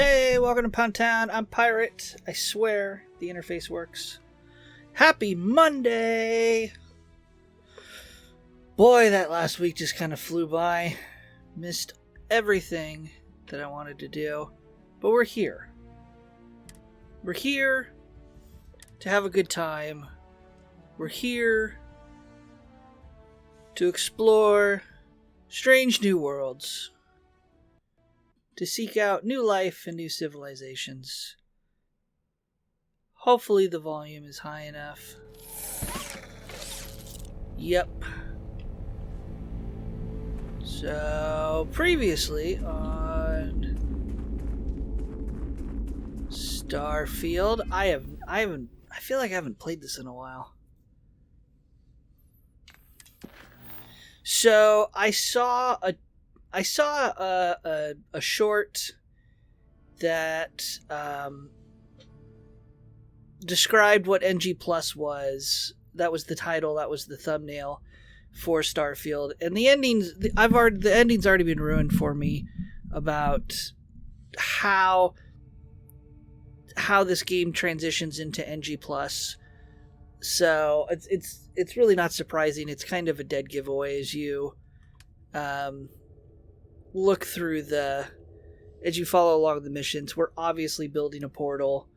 Hey, welcome to Pound Town. I'm Pirate. I swear the interface works. Happy Monday! Boy, that last week just kind of flew by. Missed everything that I wanted to do. But we're here. We're here to have a good time. We're here to explore strange new worlds. To seek out new life and new civilizations. Hopefully the volume is high enough. Yep. So, previously on Starfield, I feel like I haven't played this in a while. So, I saw a short that described what NG Plus was. That was the title. That was the thumbnail for Starfield. And the endings, the ending's already been ruined for me about how this game transitions into NG Plus. So it's really not surprising. It's kind of a dead giveaway as you look through as you follow along the missions. We're obviously building a portal.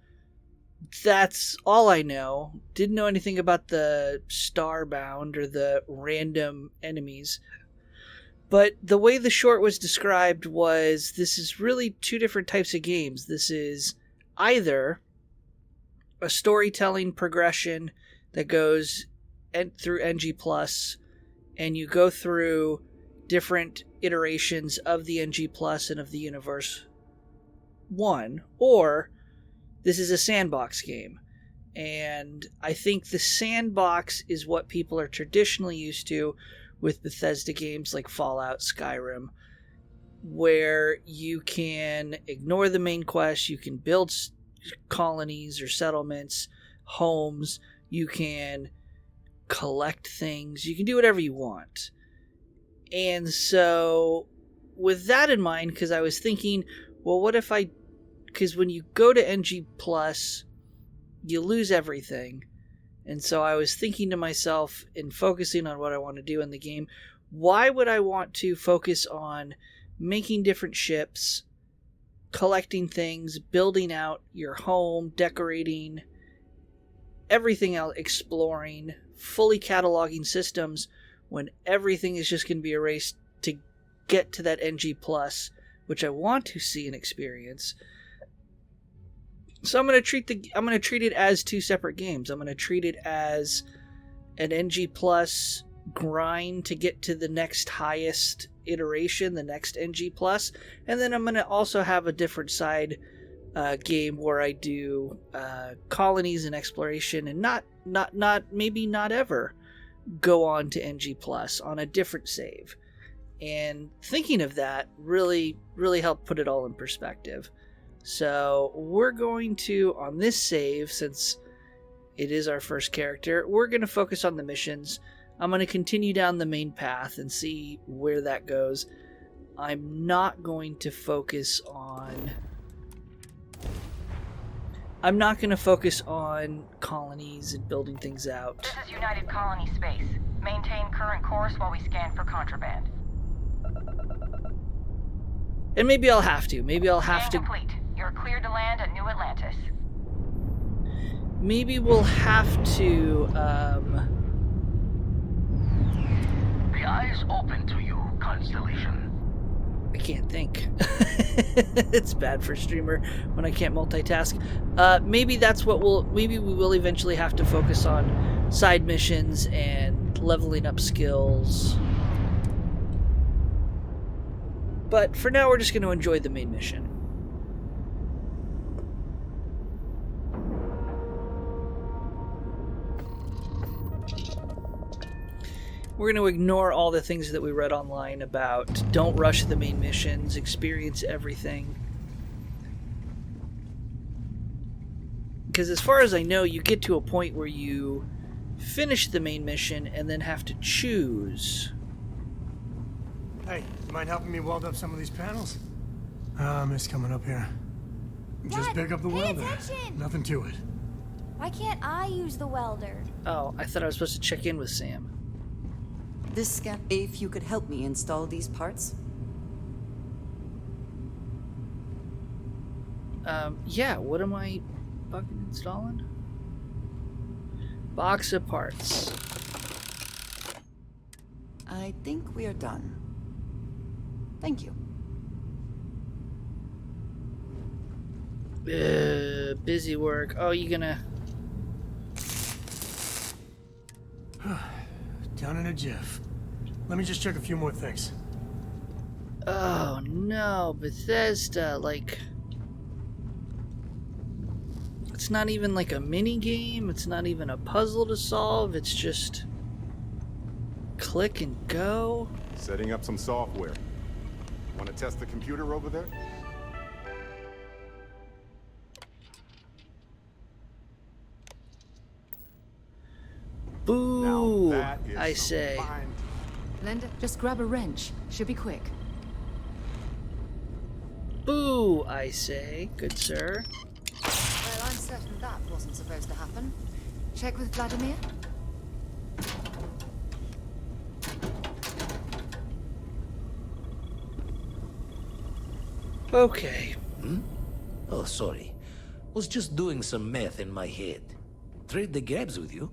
That's all I know. Didn't know anything about the starbound or the random enemies. But the way the short was described was this is really two different types of games. This is either a storytelling progression that goes through NG Plus, and you go through different iterations of the NG Plus and of the Universe 1, or this is a sandbox game. And I think the sandbox is what people are traditionally used to with Bethesda games like Fallout, Skyrim, where you can ignore the main quest, you can build colonies or settlements, homes, you can collect things, you can do whatever you want. And so, with that in mind, because I was thinking, well, what if because when you go to NG Plus, you lose everything. And so I was thinking to myself, in focusing on what I want to do in the game, why would I want to focus on making different ships, collecting things, building out your home, decorating, everything else, exploring, fully cataloging systems, when everything is just going to be erased to get to that NG Plus, which I want to see and experience. So I'm going to treat it as two separate games. I'm going to treat it as an NG Plus grind to get to the next highest iteration, the next NG Plus, and then I'm going to also have a different side game where I do colonies and exploration, and maybe not ever go on to NG Plus on a different save. And thinking of that really helped put it all in perspective. So we're going to, on this save, since it is our first character, we're going to focus on the missions. I'm going to continue down the main path and see where that goes. I'm not going to focus on colonies and building things out. This is United Colony Space. Maintain current course while we scan for contraband. And maybe I'll have to. Complete. You're cleared to land at New Atlantis. Maybe we'll have to, The eyes open to you, Constellation. I can't think. It's bad for a streamer when I can't multitask. Maybe we will eventually have to focus on side missions and leveling up skills. But for now, we're just going to enjoy the main mission. We're going to ignore all the things that we read online about don't rush the main missions, experience everything. Because as far as I know, you get to a point where you finish the main mission and then have to choose. Hey, you mind helping me weld up some of these panels? Ah, mist coming up here. Just Dad, pick up the pay welder. attention! Nothing to it. Why can't I use the welder? Oh, I thought I was supposed to check in with Sam. This scan. If you could help me install these parts. Yeah, what am I fucking installing? Box of parts. I think we are done. Thank you. Busy work. Oh, you gonna... Down in a jiff. Let me just check a few more things. Oh no, Bethesda, like... It's not even like a mini game, it's not even a puzzle to solve, it's just... click and go? Setting up some software. Want to test the computer over there? Boo! Now that is I some say. fine. Linda, just grab a wrench. Should be quick. Boo! I say. Good sir. Well, I'm certain that wasn't supposed to happen. Check with Vladimir? Okay. Oh, sorry. Was just doing some math in my head. Trade the gaps with you?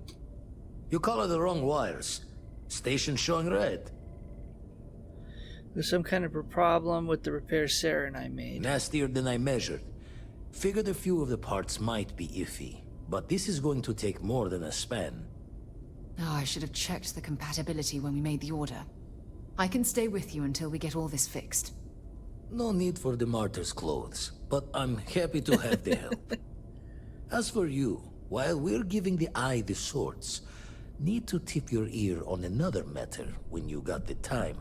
You color the wrong wires. Station showing red. There's some kind of a problem with the repair Sarah and I made. Nastier than I measured. Figured a few of the parts might be iffy, but this is going to take more than a span. Oh, I should have checked the compatibility when we made the order. I can stay with you until we get all this fixed. No need for the martyr's clothes, but I'm happy to have the help. As for you, while we're giving the eye the swords, need to tip your ear on another matter when you got the time.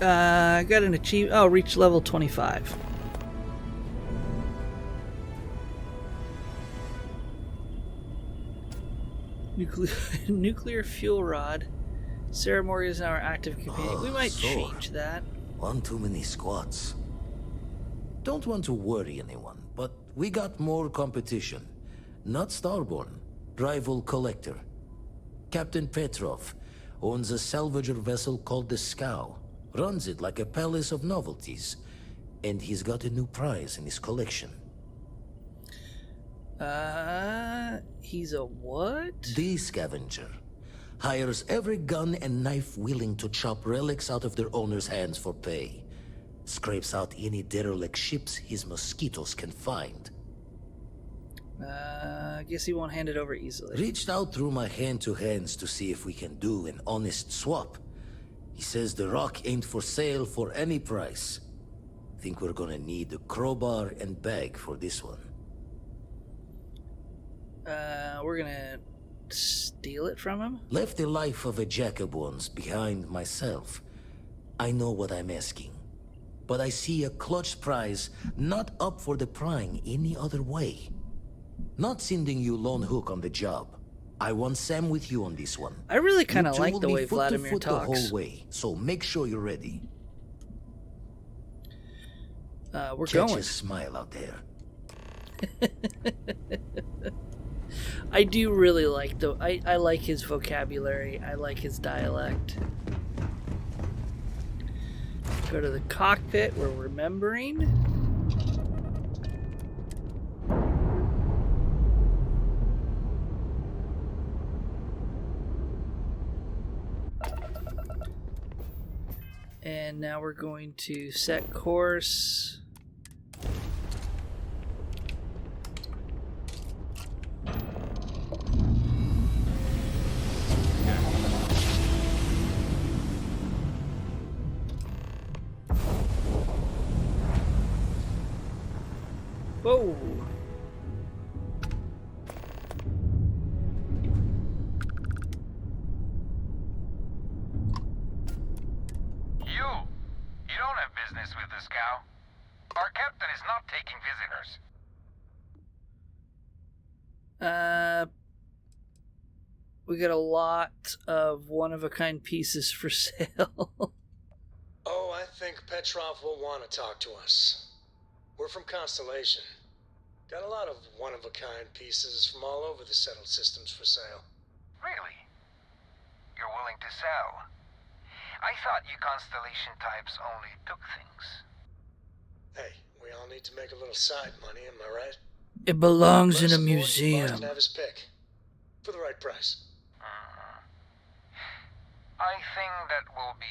I got an achievement. Oh, reach level 25. Nuclear fuel rod. Sarah Morgan is now our active companion. We might change that. One too many squats. Don't want to worry anyone, but we got more competition. Not Starborn, rival collector. Captain Petrov owns a salvager vessel called the Scow. Runs it like a palace of novelties. And he's got a new prize in his collection. He's a what? The Scavenger. Hires every gun and knife willing to chop relics out of their owner's hands for pay. Scrapes out any derelict ships his mosquitoes can find. I guess he won't hand it over easily. Reached out through my hand-to-hands to see if we can do an honest swap. He says the rock ain't for sale for any price. Think we're gonna need a crowbar and bag for this one. We're gonna steal it from him? Left the life of a jacob once behind myself. I know what I'm asking. But I see a clutch prize not up for the prying any other way. Not sending you lone hook on the job. I want Sam with you on this one. I really kind You of two like will the be way foot to Vladimir foot talks. the whole way, so make sure you're ready. We're Catch going. a smile out there. I do really like I like his vocabulary. I like his dialect. Go to the cockpit. We're remembering. And now we're going to set course. Whoa! You don't have business with the Scow. Our captain is not taking visitors. We got a lot of one-of-a-kind pieces for sale. Oh, I think Petrov will want to talk to us. We're from Constellation. Got a lot of one-of-a-kind pieces from all over the settled systems for sale. Really? You're willing to sell? I thought you Constellation types only took things. Hey, we all need to make a little side money, am I right? It belongs Let in us a aboard and Bart museum. can have his pick. For the right price. I think that will be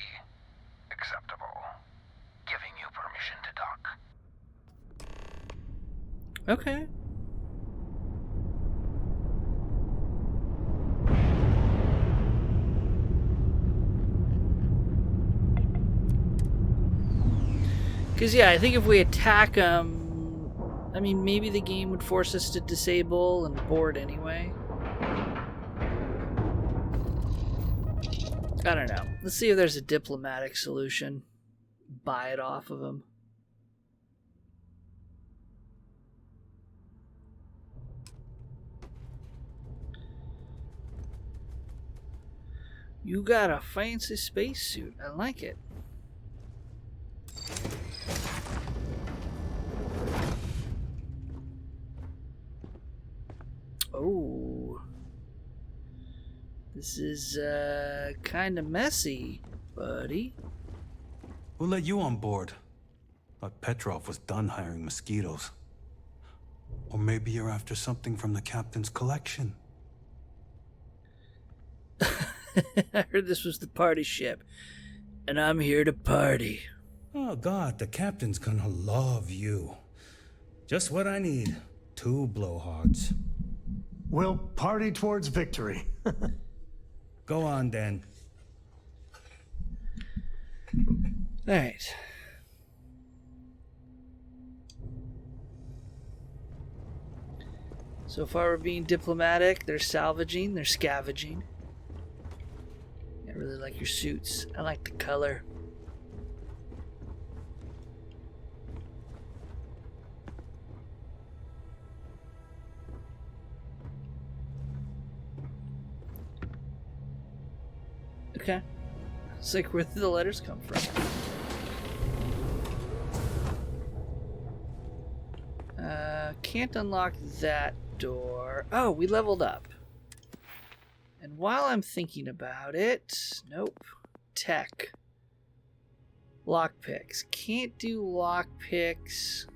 acceptable. Giving you permission to dock. Okay. Because, yeah, I think if we attack them, I mean, maybe the game would force us to disable and board anyway. I don't know. Let's see if there's a diplomatic solution. Buy it off of them. You got a fancy spacesuit. I like it. Oh. This is, kind of messy, buddy. Who let you on board? Thought Petrov was done hiring mosquitoes. Or maybe you're after something from the captain's collection. I heard this was the party ship, and I'm here to party. Oh God, the captain's gonna love you. Just what I need. 2 blowhards. We'll party towards victory. Go on, then. Alright. So far we're being diplomatic. They're salvaging, they're scavenging. I really like your suits. I like the color. Okay. It's like where did the letters come from? Can't unlock that door. Oh, we leveled up. And while I'm thinking about it, nope. Tech. Lockpicks. Can't do lockpicks.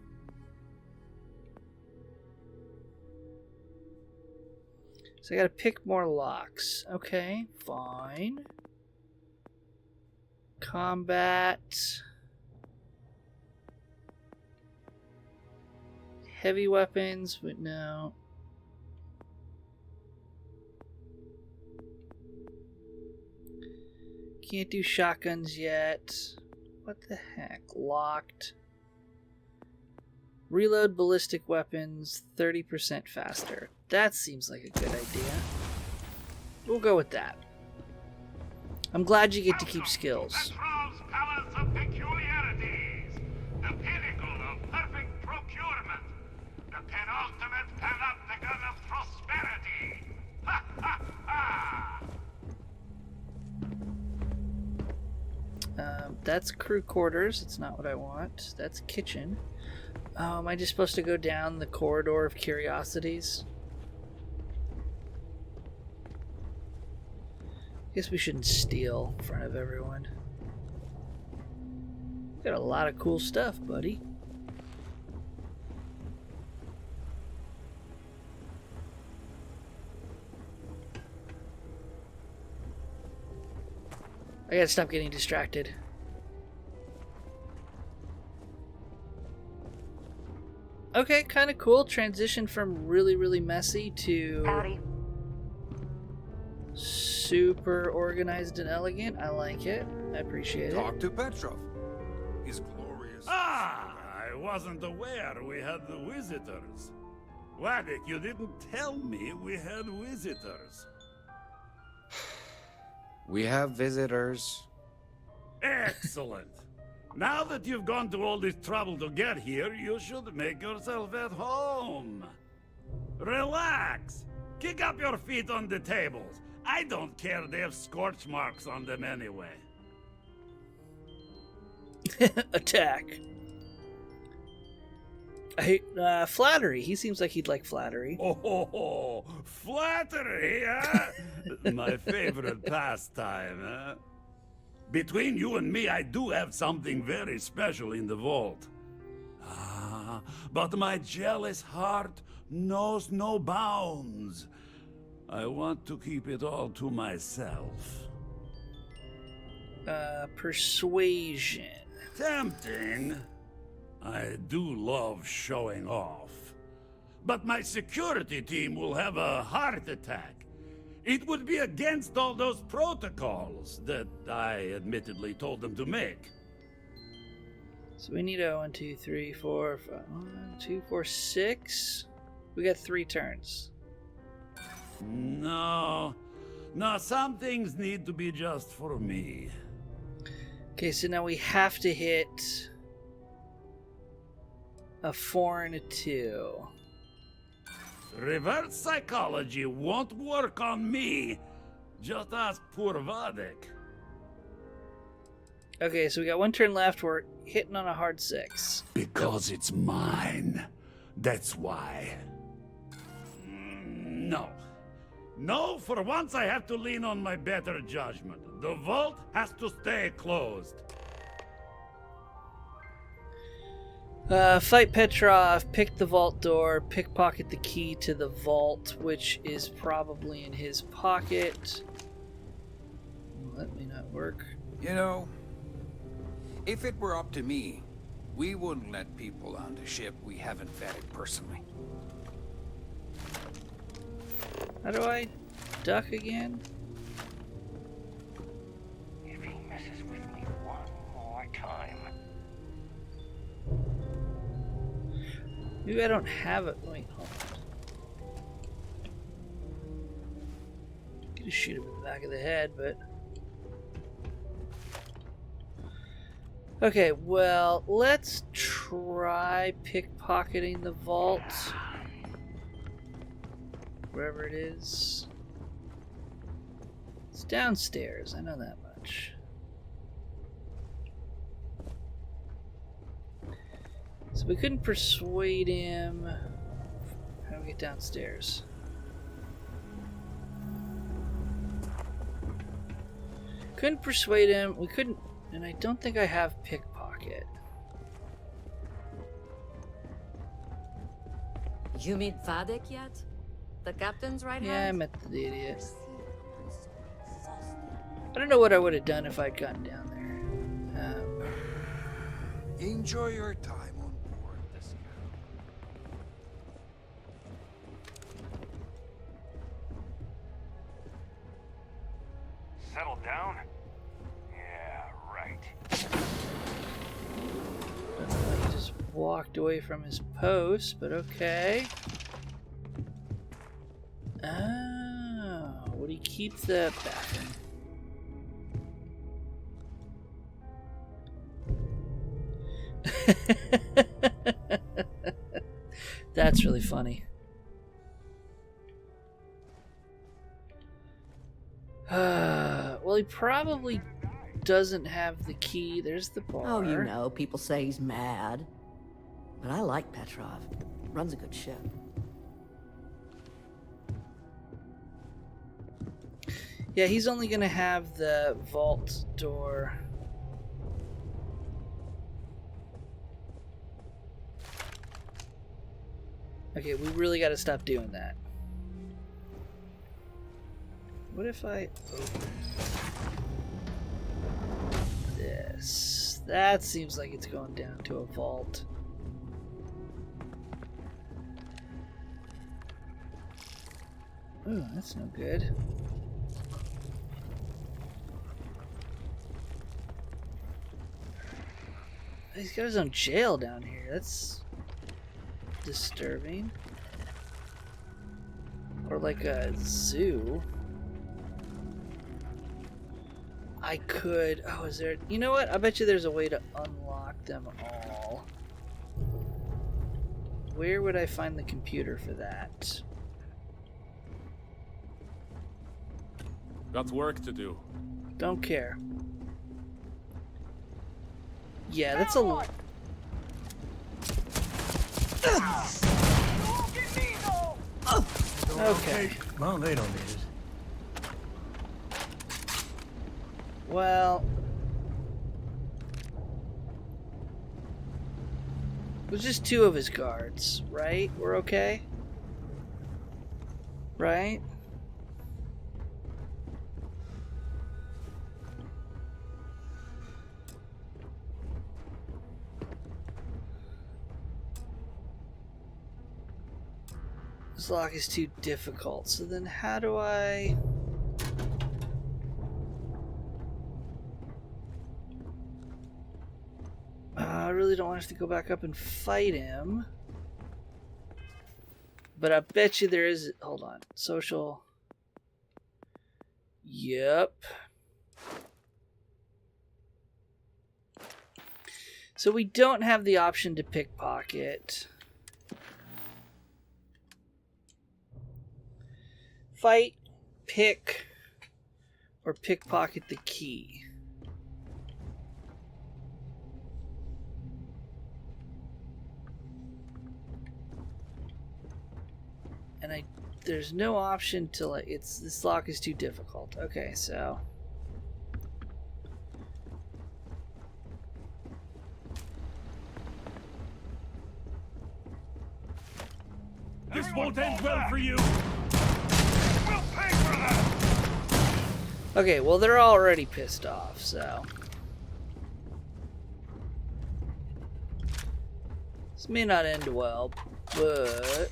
So I gotta pick more locks. Okay, fine. Combat. Heavy weapons, but no. Can't do shotguns yet. What the heck? Locked. Reload ballistic weapons 30% faster. That seems like a good idea. We'll go with that. I'm glad you get to keep skills. Petrov's palace of peculiarities. The pinnacle of perfect procurement. The penultimate panopticon of prosperity. Ha ha ha! That's crew quarters. It's not what I want. That's kitchen. Am I just supposed to go down the corridor of curiosities? Guess we shouldn't steal in front of everyone. Got a lot of cool stuff, buddy. I gotta stop getting distracted. Okay, kind of cool. Transition from really, really messy to Howdy. super organized and elegant. I like it. I appreciate it. Talk to Petrov. His glorious... Ah, I wasn't aware we had the visitors. Wadik, you didn't tell me we had visitors. We have visitors. Excellent. Now that you've gone to all this trouble to get here, you should make yourself at home. Relax. Kick up your feet on the tables. I don't care they have scorch marks on them anyway. Attack. I hate flattery. He seems like he'd like flattery. Oh, flattery, huh? My favorite pastime, huh? Between you and me, I do have something very special in the vault. Ah, but my jealous heart knows no bounds. I want to keep it all to myself. Persuasion. Tempting. I do love showing off. But my security team will have a heart attack. It would be against all those protocols that I admittedly told them to make. So we need a 1, 2, 3, 4, 5, 1, 2, 4, 6. We got 3 turns. No, some things need to be just for me. Okay, so now we have to hit a 4 and a 2. Reverse psychology won't work on me. Just ask poor Vadek. Okay, so we got 1 turn left. We're hitting on a hard 6. Because it's mine. That's why. No. No, for once I have to lean on my better judgment. The vault has to stay closed. Fight Petrov, pick the vault door, pickpocket the key to the vault, which is probably in his pocket. That may not work. You know, if it were up to me, we wouldn't let people on the ship we haven't vetted personally. How do I duck again? If he messes with me one more time. Maybe I don't have it. Wait, hold on. Gonna shoot him in the back of the head, but. Okay, well, let's try pickpocketing the vault. Wherever it is. It's downstairs, I know that much. So we couldn't persuade him. How do we get downstairs? Couldn't persuade him. We couldn't, and I don't think I have pickpocket. You meet Vadek yet? The captain's right hand? Yeah, I met the idiot. I don't know what I would have done if I'd gotten down there. Enjoy your time on board this Settle down? Yeah, right. Don't know why he just walked away from his post, but okay. Oh, would he keep the bathroom? That's really funny. Well, he probably doesn't have the key. There's the bar. Oh, you know, people say he's mad. But I like Petrov. Runs a good ship. Yeah, he's only gonna have the vault door. Okay, we really gotta stop doing that. What if I open this? That seems like it's going down to a vault. Ooh, that's no good. He's got his own jail down here. That's disturbing. Or like a zoo. I could... Oh, is there... You know what? I bet you there's a way to unlock them all. Where would I find the computer for that? Got work to do. Don't care. Yeah, that's a lot. Okay. Well, they don't need it. Well, it was just 2 of his guards, right? We're okay? Right? This lock is too difficult, so then how do I... I really don't want us to go back up and fight him. But I bet you there is... Hold on. Social... Yep. So we don't have the option to pickpocket. Fight, pick, or pickpocket the key. And there's no option to like, this lock is too difficult. Okay, so. This won't end well for you. Okay, well they're already pissed off, so. This may not end well, but...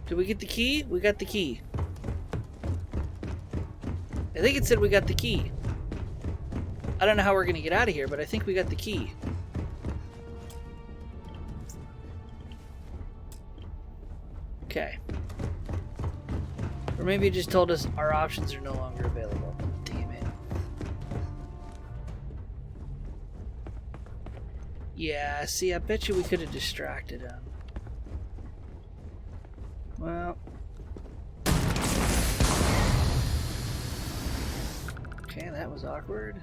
Did we get the key? We got the key. I think it said we got the key. I don't know how we're gonna get out of here, but I think we got the key. Okay. Or maybe it just told us our options are no longer available. Damn it. Yeah, see, I bet you we could have distracted him. Well. Okay, that was awkward.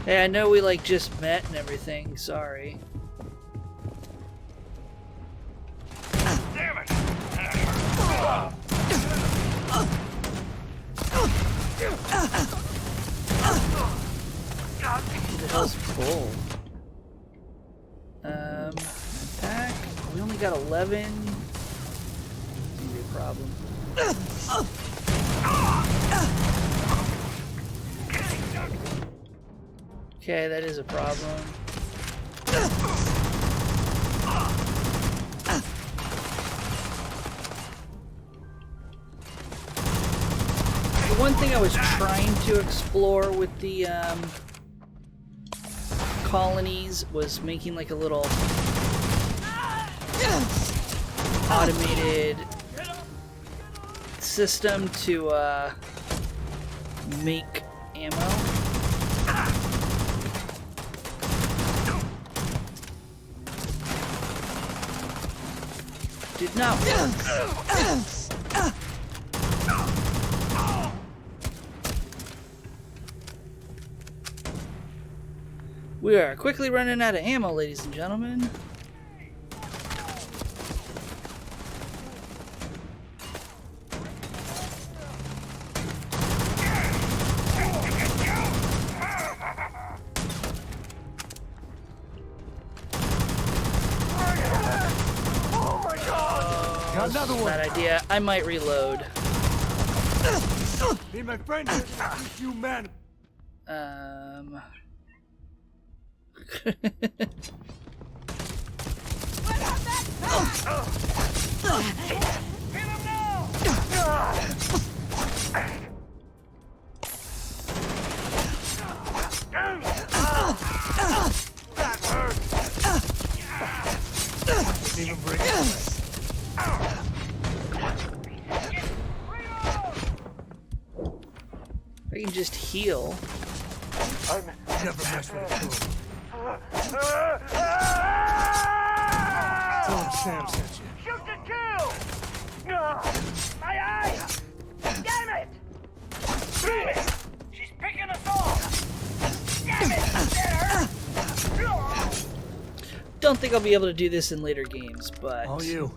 Hey, I know we like just met and everything, sorry. Damn it! Who the hell's full? Attack? We only got 11. It's gonna be a problem. Okay, that is a problem. The one thing I was trying to explore with the colonies was making like a little automated system to make ammo. Did not work. We are quickly running out of ammo, ladies and gentlemen. Another one. Bad idea. I might reload. Be my friend. You man. That hurt. Didn't even break it. I can just heal. Never mess with a tool. Tell him Sam sent you. Shoot to kill! My eye! Damn it! She's picking us off! Damn it! Get her! Don't think I'll be able to do this in later games, but... All you.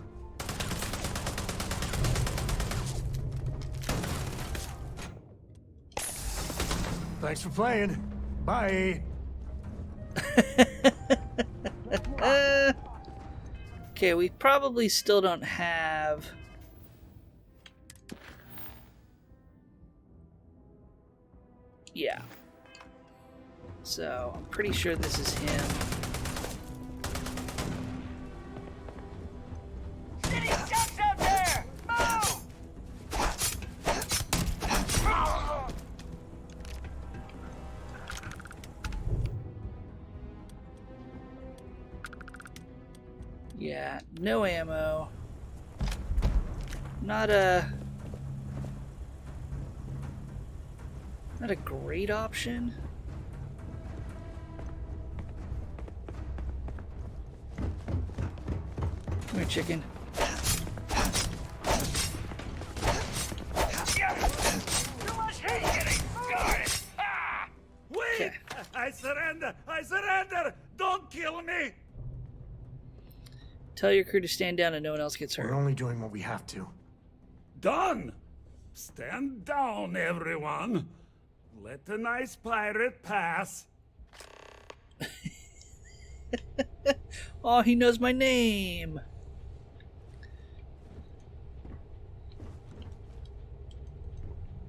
Thanks for playing. Bye. Okay, we probably still don't have... Yeah. So, I'm pretty sure this is him. City ducks out there! Move! Yeah, no ammo. Not a great option. Come here, chicken. Too much heat getting started! Ah! Wait! Okay. I surrender! I surrender! Don't kill me! Tell your crew to stand down and no one else gets hurt. We're only doing what we have to. Done! Stand down, everyone. Let the nice pirate pass. Oh, he knows my name.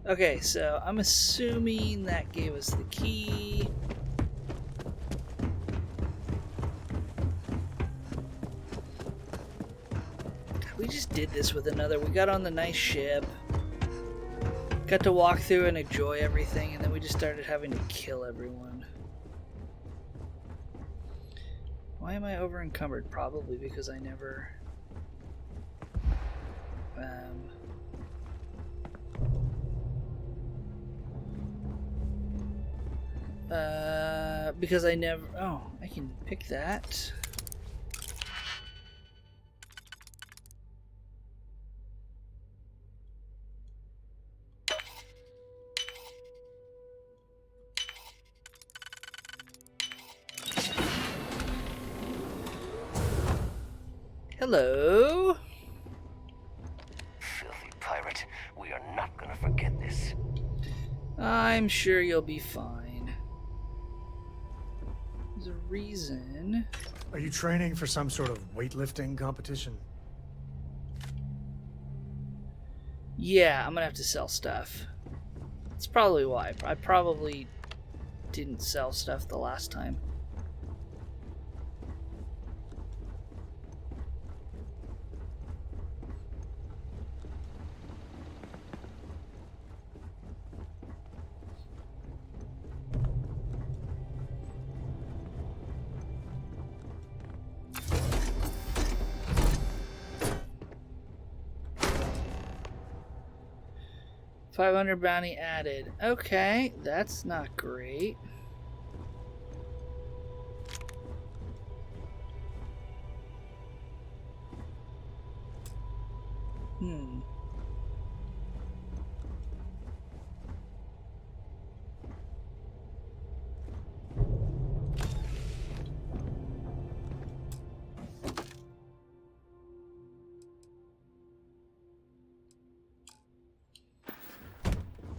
Okay, so I'm assuming that gave us the key. We just did this with another. We got on the nice ship. Got to walk through and enjoy everything, and then we just started having to kill everyone. Why am I over encumbered? Probably because I never... because I never... Oh, I can pick that. Hello? Filthy pirate. We are not gonna forget this. I'm sure you'll be fine. There's a reason. Are you training for some sort of weightlifting competition? Yeah, I'm gonna have to sell stuff. That's probably why. I probably didn't sell stuff the last time. $500 bounty added. Okay, that's not great.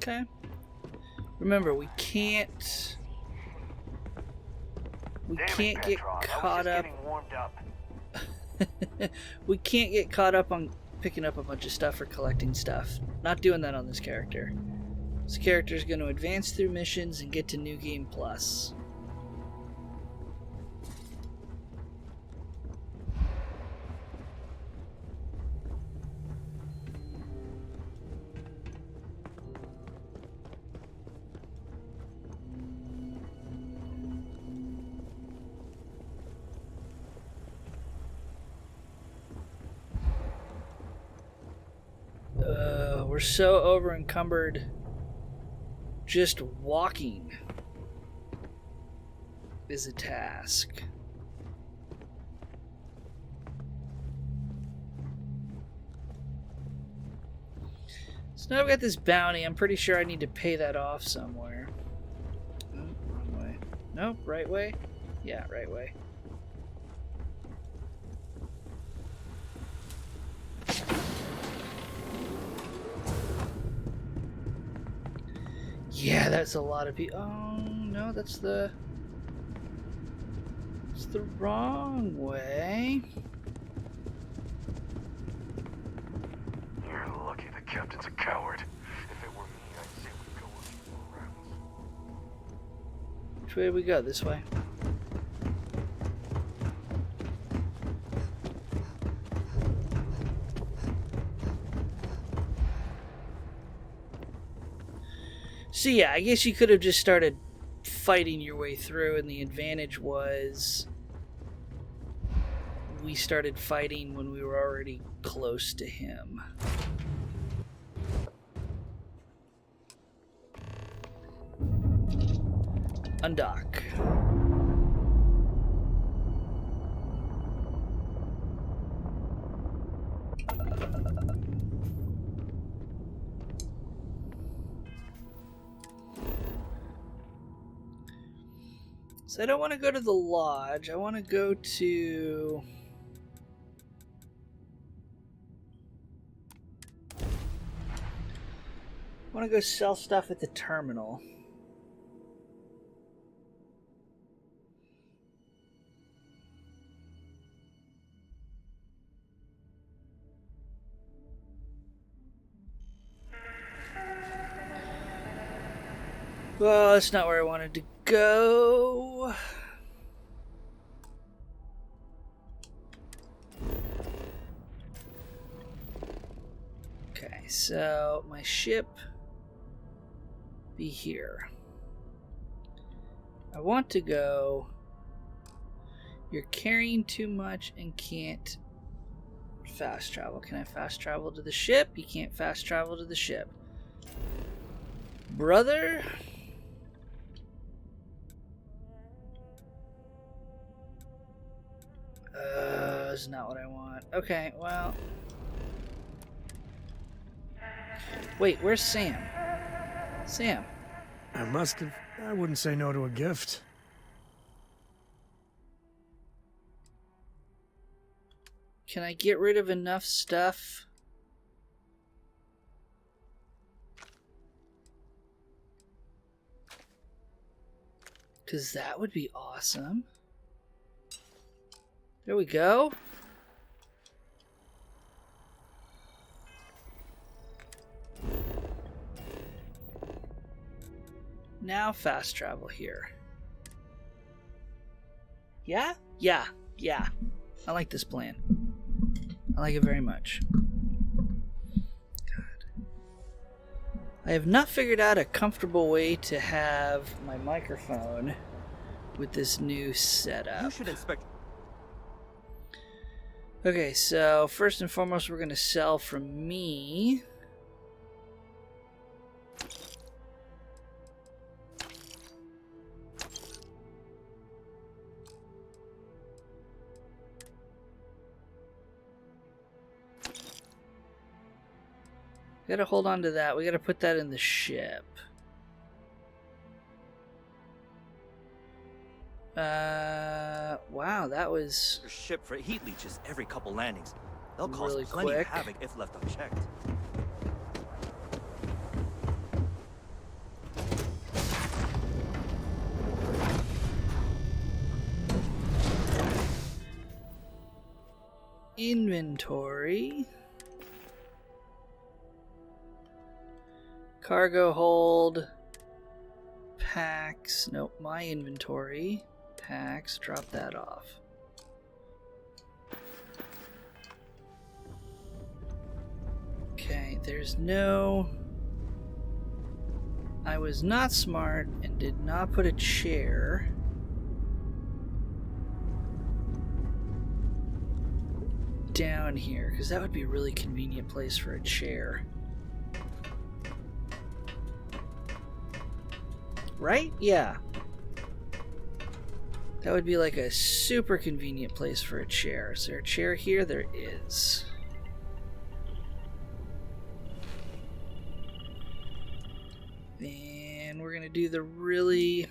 Okay. Remember, we can't get caught up. We can't get caught up on picking up a bunch of stuff or collecting stuff. Not doing that on this character. This character is going to advance through missions and get to New Game Plus. We're so over encumbered Just walking is a task. So now I've got this bounty. I'm pretty sure I need to pay that off somewhere. Oh, wrong way. Nope, right way? Yeah, right way. Yeah, that's a lot of people. Oh, no, that's the... It's the wrong way. You're lucky the captain's a coward. If it were me, I'd say we go a few more rounds. Which way do we go? This way? So yeah, I guess you could have just started fighting your way through, and the advantage was we started fighting when we were already close to him. Undock. So I don't want to go to the lodge. I want to go to... I want to go sell stuff at the terminal. Well, that's not where I wanted to go. Okay, so my ship be here. I want to go. You're carrying too much and can't fast travel. Can I fast travel to the ship? You can't fast travel to the ship. Brother? That's not what I want. Okay, well. Wait, where's Sam? Sam. I wouldn't say no to a gift. Can I get rid of enough stuff? Because that would be awesome. There we go. Now fast travel here. Yeah? Yeah. Yeah. I like this plan. I like it very much. God. I have not figured out a comfortable way to have my microphone with this new setup. You should inspect. Okay, so first and foremost, we're going to sell from me. We gotta hold on to that. We gotta put that in the ship. Wow, that was Your ship for heat leeches every couple landings. They'll cause really plenty quick. of havoc if left unchecked. inventory. Cargo hold. Packs. Nope, my inventory. Packs. Drop that off. Okay, there's no... I was not smart and did not put a chair. Down here, because that would be a really convenient place for a chair. right? Yeah. That would be like a super convenient place for a chair. Is there a chair here? There is. And we're gonna do the really...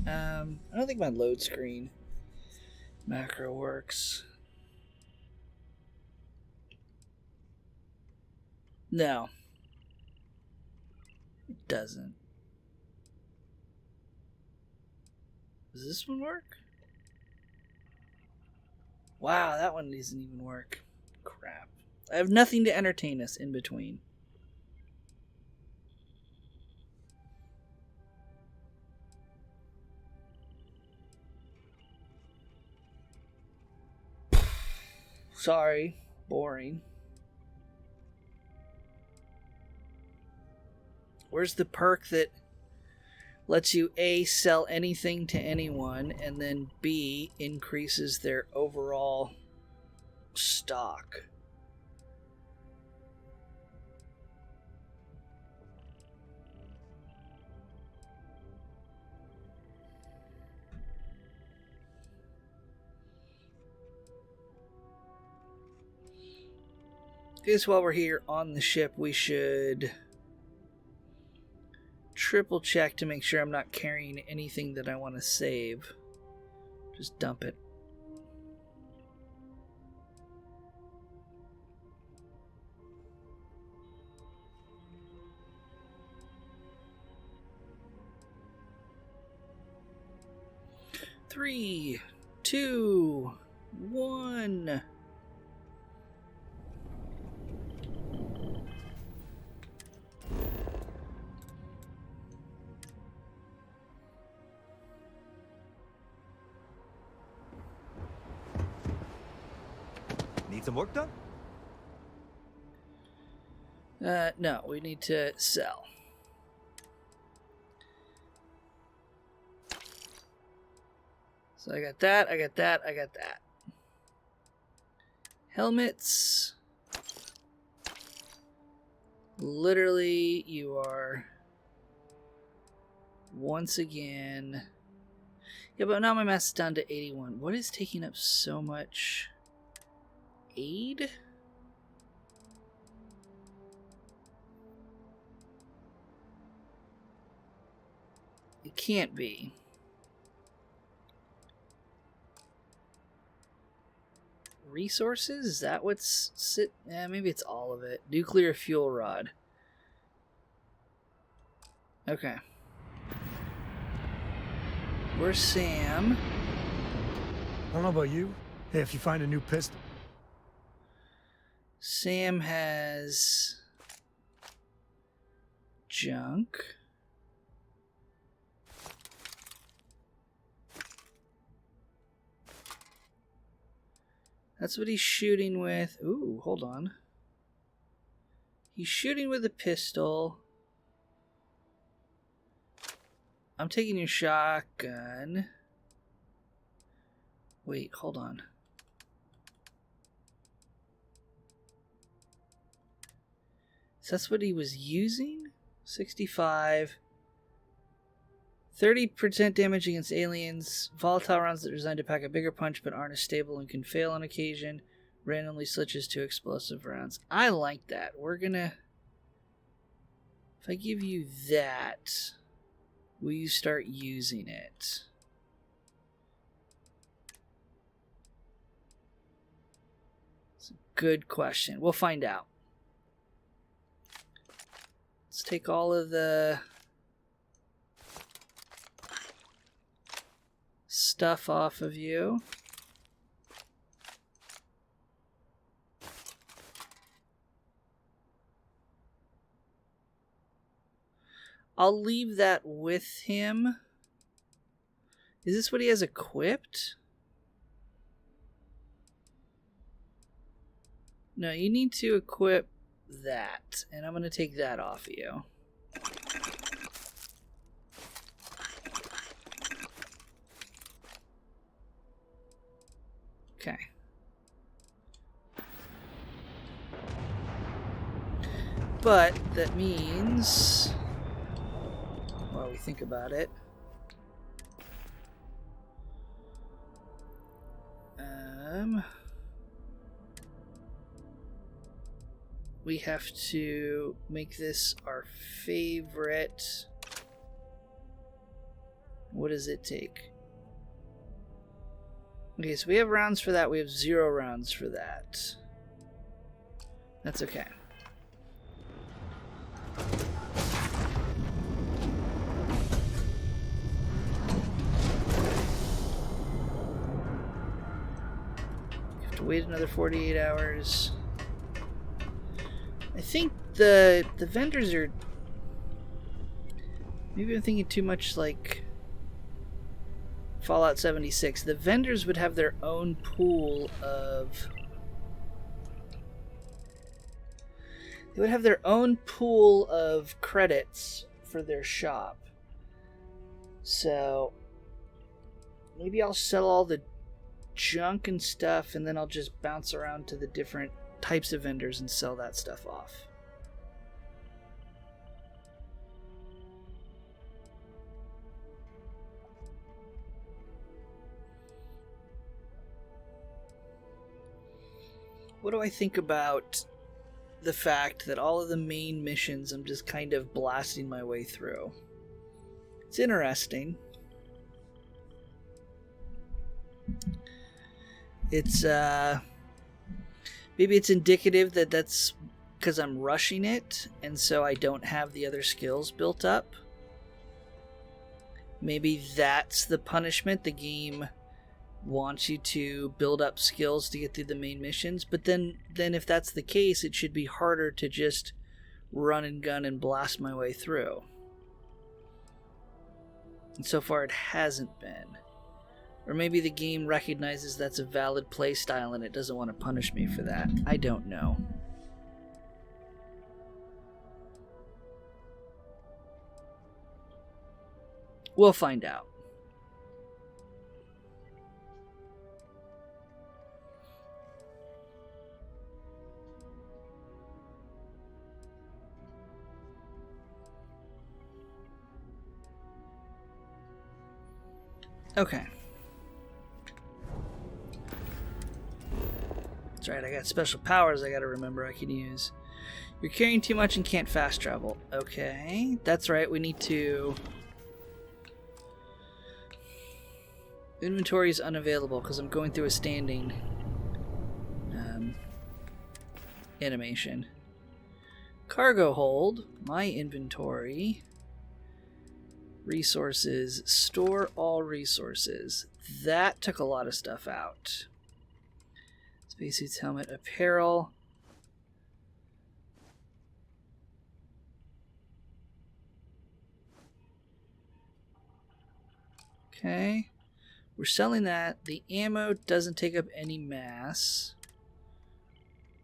I don't think my load screen macro works. No. It doesn't. Does this one work? Wow, that one doesn't even work. Crap. I have nothing to entertain us in between. Sorry. Boring. Where's the perk that lets you A, sell anything to anyone, and then B, increases their overall stock? I guess while we're here on the ship, we should triple check to make sure I'm not carrying anything that I want to save. Just dump it. Three, 2, 1. Need some work done? No, we need to sell. So I got that, I got that, I got that. Helmets. Literally, you are once again... Yeah, but now my mass is down to 81. What is taking up so much aid? It can't be. Resources? Is that what's maybe it's all of it. Nuclear fuel rod. Okay. Where's Sam? I don't know about you. Hey, if you find a new pistol. Sam has junk. That's what he's shooting with. Ooh, hold on. He's shooting with a pistol. I'm taking your shotgun. Wait, hold on. So that's what he was using? 65. 30% damage against aliens. Volatile rounds that are designed to pack a bigger punch but aren't as stable and can fail on occasion. Randomly switches to explosive rounds. I like that. We're gonna... If I give you that, will you start using it? It's a good question. We'll find out. Let's take all of the stuff off of you. I'll leave that with him. Is this what he has equipped? No, you need to equip that, and I'm going to take that off of you. Okay. But that means really think about it. We have to make this our favorite. What does it take? Okay, so we have rounds for that. We have 0 rounds for that. That's okay. We have to wait another 48 hours. I think the vendors are... Maybe I'm thinking too much like Fallout 76. The vendors would have their own pool of... They would have their own pool of credits for their shop. So maybe I'll sell all the junk and stuff, and then I'll just bounce around to the different types of vendors and sell that stuff off. What do I think about the fact that all of the main missions I'm just kind of blasting my way through? It's interesting. It's maybe it's indicative that that's because I'm rushing it and so I don't have the other skills built up. Maybe that's the punishment. The game wants you to build up skills to get through the main missions, but then if that's the case, it should be harder to just run and gun and blast my way through. And so far it hasn't been. Or maybe the game recognizes that's a valid playstyle and it doesn't want to punish me for that. I don't know. We'll find out. Okay. That's right, I got special powers I gotta remember I can use. You're carrying too much and can't fast travel. Okay, that's right, we need to... Inventory is unavailable because I'm going through a standing animation. Cargo hold, my inventory... Resources, store all resources. That took a lot of stuff out. Spacesuits, helmet, apparel. Okay. We're selling that. The ammo doesn't take up any mass,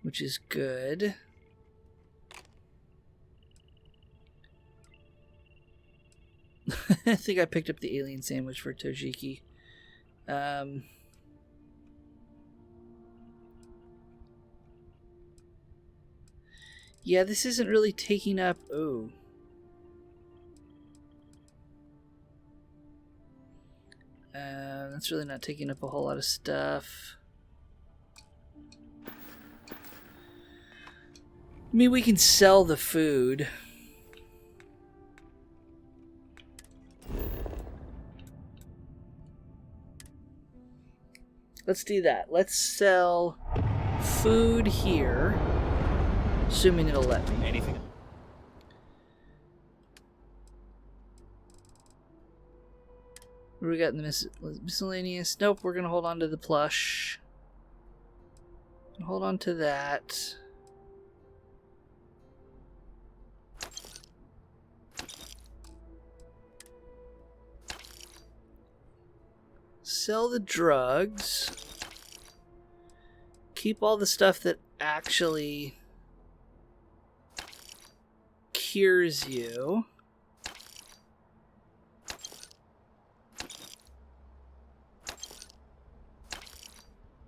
which is good. I think I picked up the alien sandwich for Tojiki. Yeah, this isn't really taking up... Oh. That's really not taking up a whole lot of stuff. I mean, we can sell the food. Let's do that. Let's sell food here, assuming it'll let me. Anything? What do we got in the miscellaneous? Nope, we're going to hold on to the plush. Hold on to that. Sell the drugs. Keep all the stuff that actually cures you.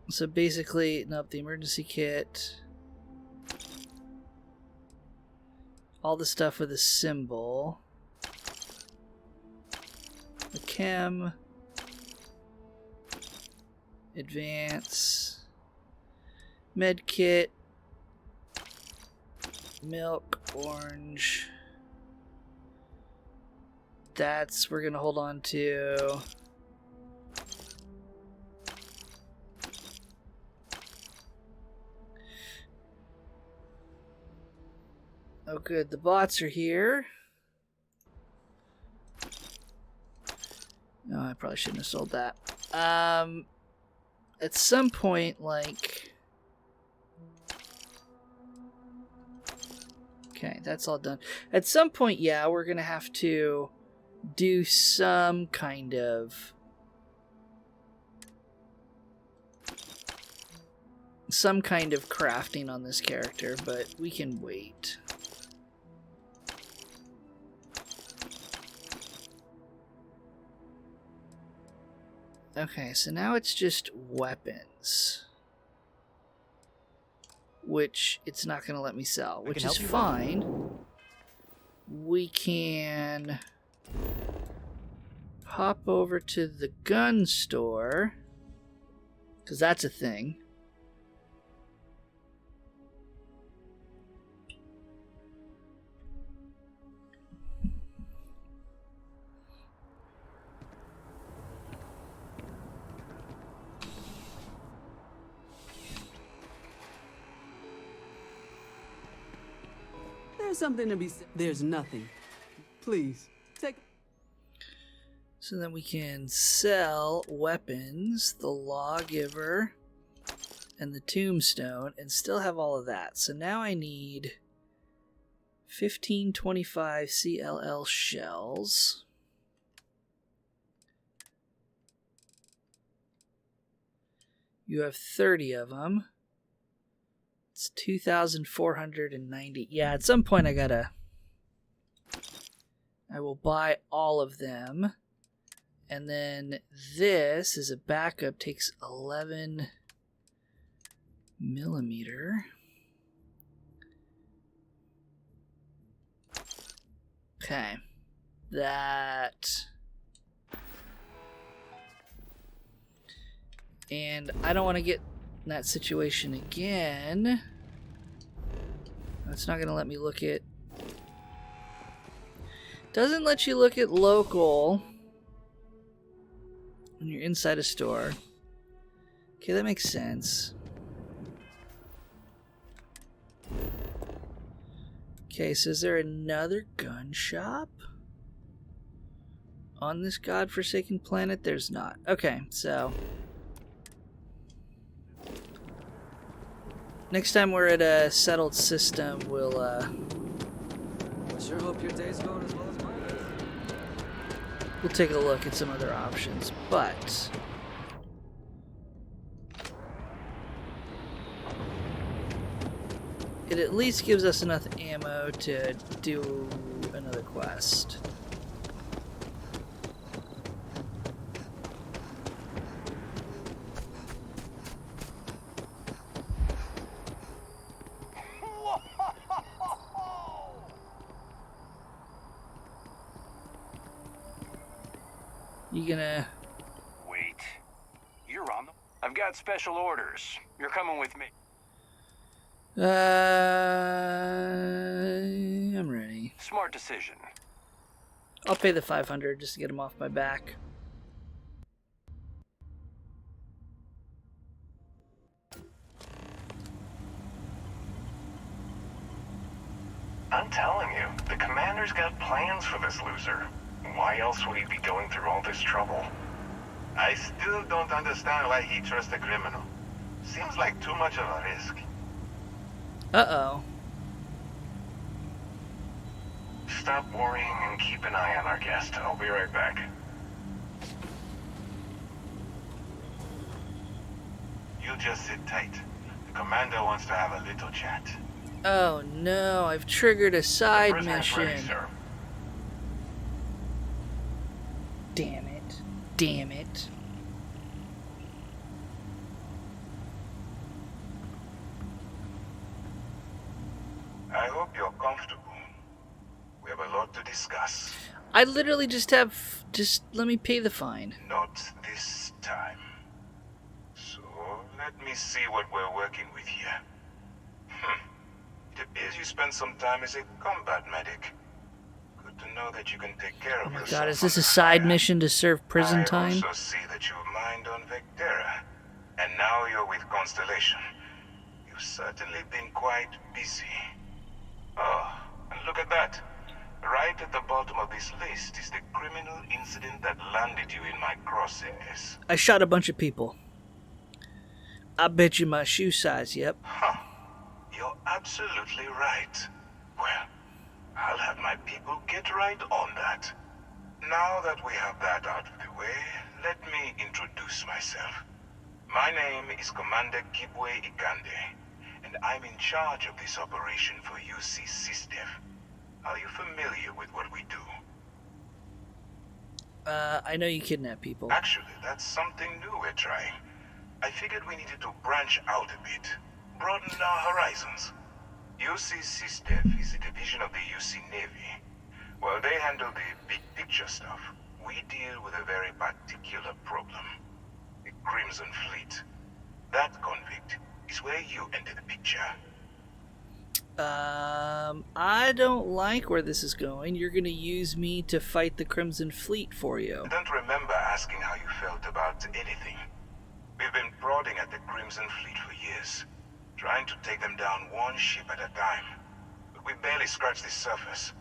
So basically, nope, the emergency kit. All the stuff with a symbol. chem. Advance. Med kit. Milk, orange. That's we're gonna hold on to. Oh good, the bots are here. No, I probably shouldn't have sold that. At some point, like... Okay, that's all done. At some point, yeah, we're gonna have to do some kind of... crafting on this character, but we can wait. Okay, so now it's just weapons. Which it's not going to let me sell, which is fine. We can hop over to the gun store, because that's a thing. There's something to be said. There's nothing. Please, take... So then we can sell weapons, the lawgiver, and the tombstone, and still have all of that. So now I need 1525 CLL shells. You have 30 of them. It's 2,490. Yeah, at some point I will buy all of them. And then this is a backup, takes 11 millimeter. Okay. That. And I don't want to get in that situation again. It's not going to let me look at... Doesn't let you look at local when you're inside a store. Okay, that makes sense. Okay, so is there another gun shop on this godforsaken planet? There's not. Okay, so... Next time we're at a settled system, we'll, I sure hope your day's going as well as mine is. We'll take a look at some other options, but... It at least gives us enough ammo to do another quest. You gonna... Wait. You're on them. I've got special orders. You're coming with me. I'm ready. Smart decision. I'll pay the 500 just to get him off my back. I'm telling you, the commander's got plans for this loser. Why else would he be going through all this trouble? I still don't understand why he trusts a criminal. Seems like too much of a risk. Uh-oh. Stop worrying and keep an eye on our guest. I'll be right back. You just sit tight. The commander wants to have a little chat. Oh no, I've triggered a side mission. Ready, sir. Damn it. Damn it. I hope you're comfortable. We have a lot to discuss. I literally just let me pay the fine. Not this time. So, let me see what we're working with here. It appears you spent some time as a combat medic. Good to know that you can take care of yourself. God, is this a side mission to serve prison time? I also see that you've mined on Vectera. And now you're with Constellation. You've certainly been quite busy. Oh, and look at that. Right at the bottom of this list is the criminal incident that landed you in my crosshairs. I shot a bunch of people. I bet you my shoe size, yep. Huh. You're absolutely right. Well, I'll have my people get right on that. Now that we have that out of the way, let me introduce myself. My name is Commander Kibwe Ikande, and I'm in charge of this operation for UC SysDev. Are you familiar with what we do? I know you kidnap people. Actually, that's something new we're trying. I figured we needed to branch out a bit, broaden our horizons. UC SysDev is a division of the UC Navy. While they handle the big picture stuff, we deal with a very particular problem. The Crimson Fleet. That convict is where you enter the picture. I don't like where this is going. You're gonna use me to fight the Crimson Fleet for you. I don't remember asking how you felt about anything. We've been prodding at the Crimson Fleet for years, trying to take them down one ship at a time. But we barely scratched the surface.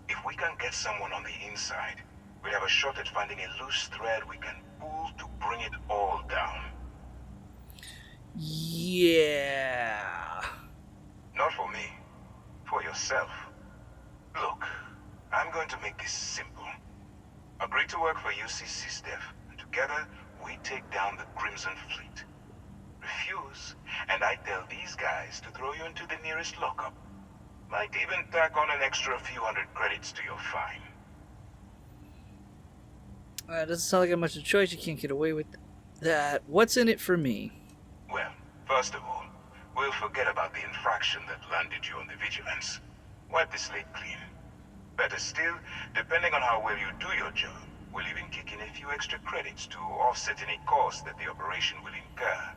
If we can get someone on the inside, we have a shot at finding a loose thread we can pull to bring it all down. Yeah. Not for me. For yourself. Look, I'm going to make this simple. Agree to work for UC SysDev, and together we take down the Crimson Fleet. Refuse, and I tell these guys to throw you into the nearest lockup. Might even tack on an extra few hundred credits to your fine. Doesn't sound like I have much of a choice. You can't get away with that. What's in it for me? Well, first of all, we'll forget about the infraction that landed you on the Vigilance. Wipe the slate clean. Better still, depending on how well you do your job, we'll even kick in a few extra credits to offset any cost that the operation will incur.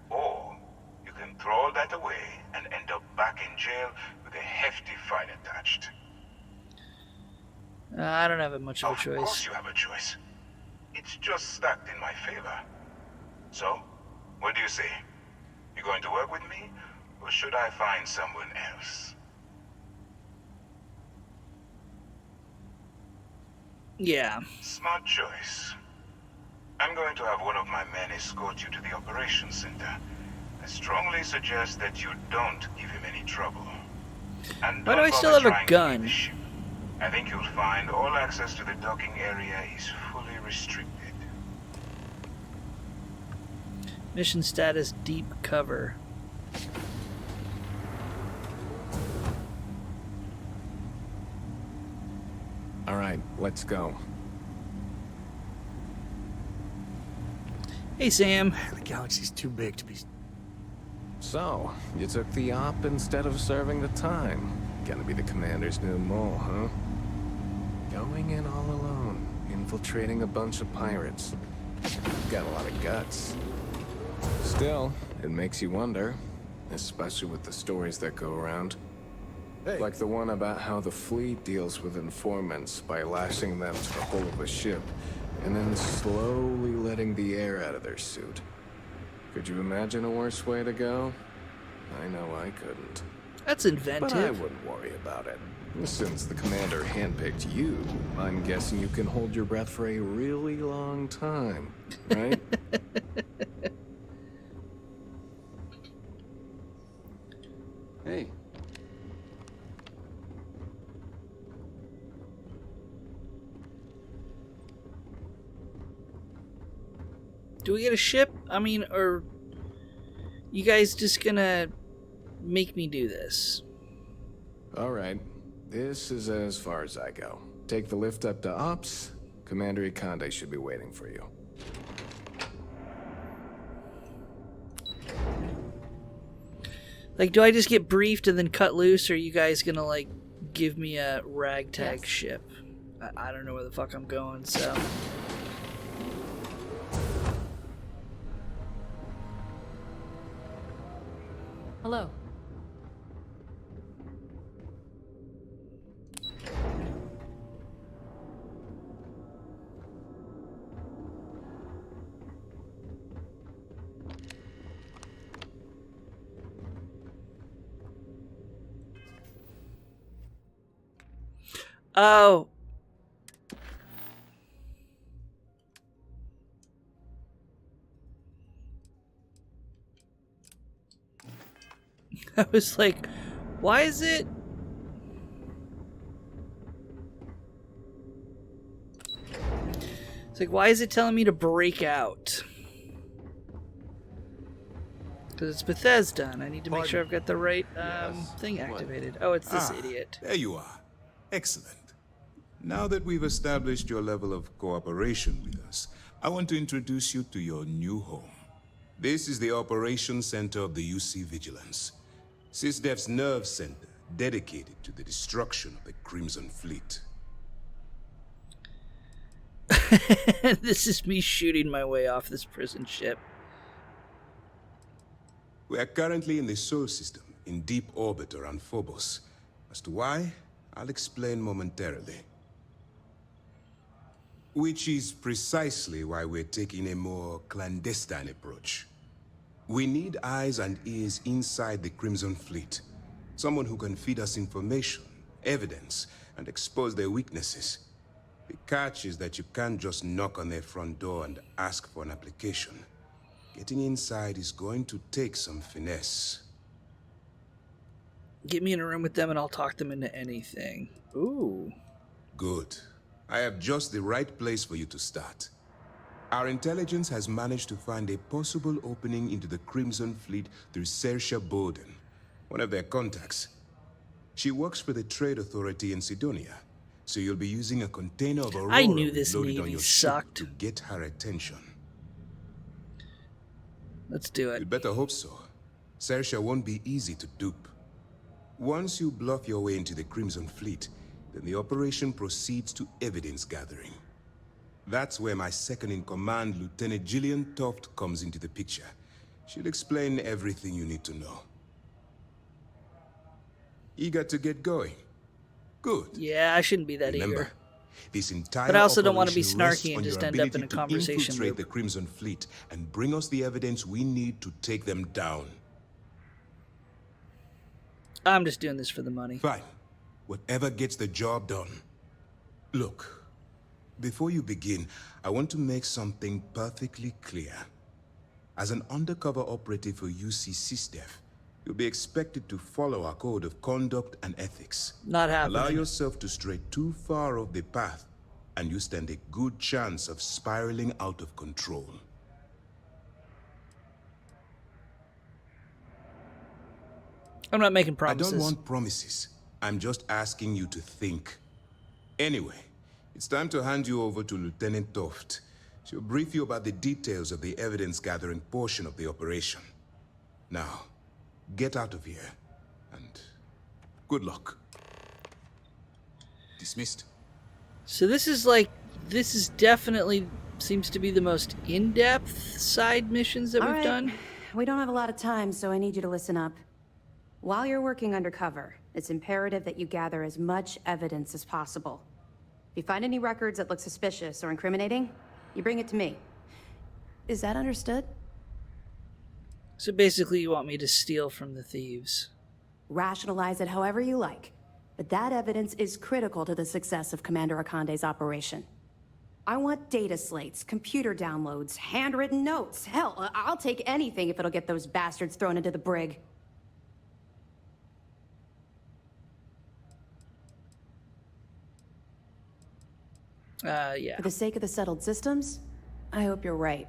Or, you can throw all that away and end up back in jail with a hefty fine attached. I don't have much of a choice. Of course you have a choice. It's just stacked in my favor. So, what do you say? You going to work with me, or should I find someone else? Yeah. Smart choice. I'm going to have one of my men escort you to the operations center. I strongly suggest that you don't give him any trouble. And why do I still have a gun? I think you'll find all access to the docking area is fully restricted. Mission status: deep cover. All right, let's go. Hey, Sam. The galaxy's too big to be... So, you took the op instead of serving the time. Gonna be the commander's new mole, huh? Going in all alone, infiltrating a bunch of pirates. Got a lot of guts. Still, it makes you wonder, especially with the stories that go around. Hey. Like the one about how the fleet deals with informants by lashing them to the hull of a ship, and then slowly letting the air out of their suit. Could you imagine a worse way to go? I know I couldn't. That's inventive. But I wouldn't worry about it. Since the commander handpicked you, I'm guessing you can hold your breath for a really long time, right? Hey. Do we get a ship? I mean, or you guys just gonna make me do this? All right. This is as far as I go. Take the lift up to Ops. Commander Ikande should be waiting for you. Like, do I just get briefed and then cut loose, or are you guys gonna, like, give me a ragtag ship? I don't know where the fuck I'm going, so... Hello. Oh. I was like, why is it? It's like, why is it telling me to break out? Because it's Bethesda, and I need to make sure I've got the right thing activated. Oh, it's this idiot. There you are. Excellent. Now that we've established your level of cooperation with us, I want to introduce you to your new home. This is the Operations Center of the UC Vigilance. SysDef's nerve center, dedicated to the destruction of the Crimson Fleet. This is me shooting my way off this prison ship. We are currently in the Sol system, in deep orbit around Phobos. As to why, I'll explain momentarily. Which is precisely why we're taking a more clandestine approach. We need eyes and ears inside the Crimson Fleet. Someone who can feed us information, evidence, and expose their weaknesses. The catch is that you can't just knock on their front door and ask for an application. Getting inside is going to take some finesse. Get me in a room with them and I'll talk them into anything. Ooh. Good. I have just the right place for you to start. Our intelligence has managed to find a possible opening into the Crimson Fleet through Saoirse Bowden, one of their contacts. She works for the Trade Authority in Sidonia, so you'll be using a container of Aurora I knew this loaded Navy on your sucked. ship to get her attention. Let's do it. You'd better hope so. Saoirse won't be easy to dupe. Once you bluff your way into the Crimson Fleet, then the operation proceeds to evidence gathering. That's where my second-in-command, Lieutenant Gillian Toft, comes into the picture. She'll explain everything you need to know. Eager to get going? Good. Yeah, I shouldn't be that Remember, eager. this entire But I also don't want to be operation rests snarky and on just your end up in ability a to conversation infiltrate loop. the Crimson Fleet and bring us the evidence we need to take them down. I'm just doing this for the money. Fine. Whatever gets the job done. Look, before you begin, I want to make something perfectly clear. As an undercover operative for UC SysDef, you'll be expected to follow our code of conduct and ethics. Not happening. Allow yourself to stray too far off the path, and you stand a good chance of spiraling out of control. I'm not making promises. I don't want promises. I'm just asking you to think. Anyway, it's time to hand you over to Lieutenant Toft. She'll brief you about the details of the evidence-gathering portion of the operation. Now, get out of here, and good luck. Dismissed. So this is definitely seems to be the most in-depth side missions that All we've right. done. We don't have a lot of time, so I need you to listen up. While you're working undercover, it's imperative that you gather as much evidence as possible. If you find any records that look suspicious or incriminating, you bring it to me. Is that understood? So basically you want me to steal from the thieves. Rationalize it however you like, but that evidence is critical to the success of Commander Akande's operation. I want data slates, computer downloads, handwritten notes. Hell, I'll take anything if it'll get those bastards thrown into the brig. Yeah. For the sake of the settled systems, I hope you're right.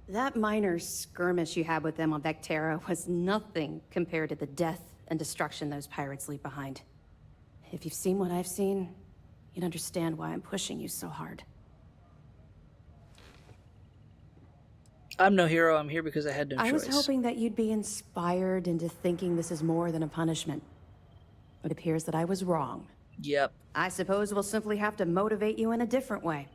That minor skirmish you had with them on Vectera was nothing compared to the death and destruction those pirates leave behind. If you've seen what I've seen, you'd understand why I'm pushing you so hard. I'm no hero. I'm here because I had no choice. I was hoping that you'd be inspired into thinking this is more than a punishment. It appears that I was wrong. Yep. I suppose we'll simply have to motivate you in a different way.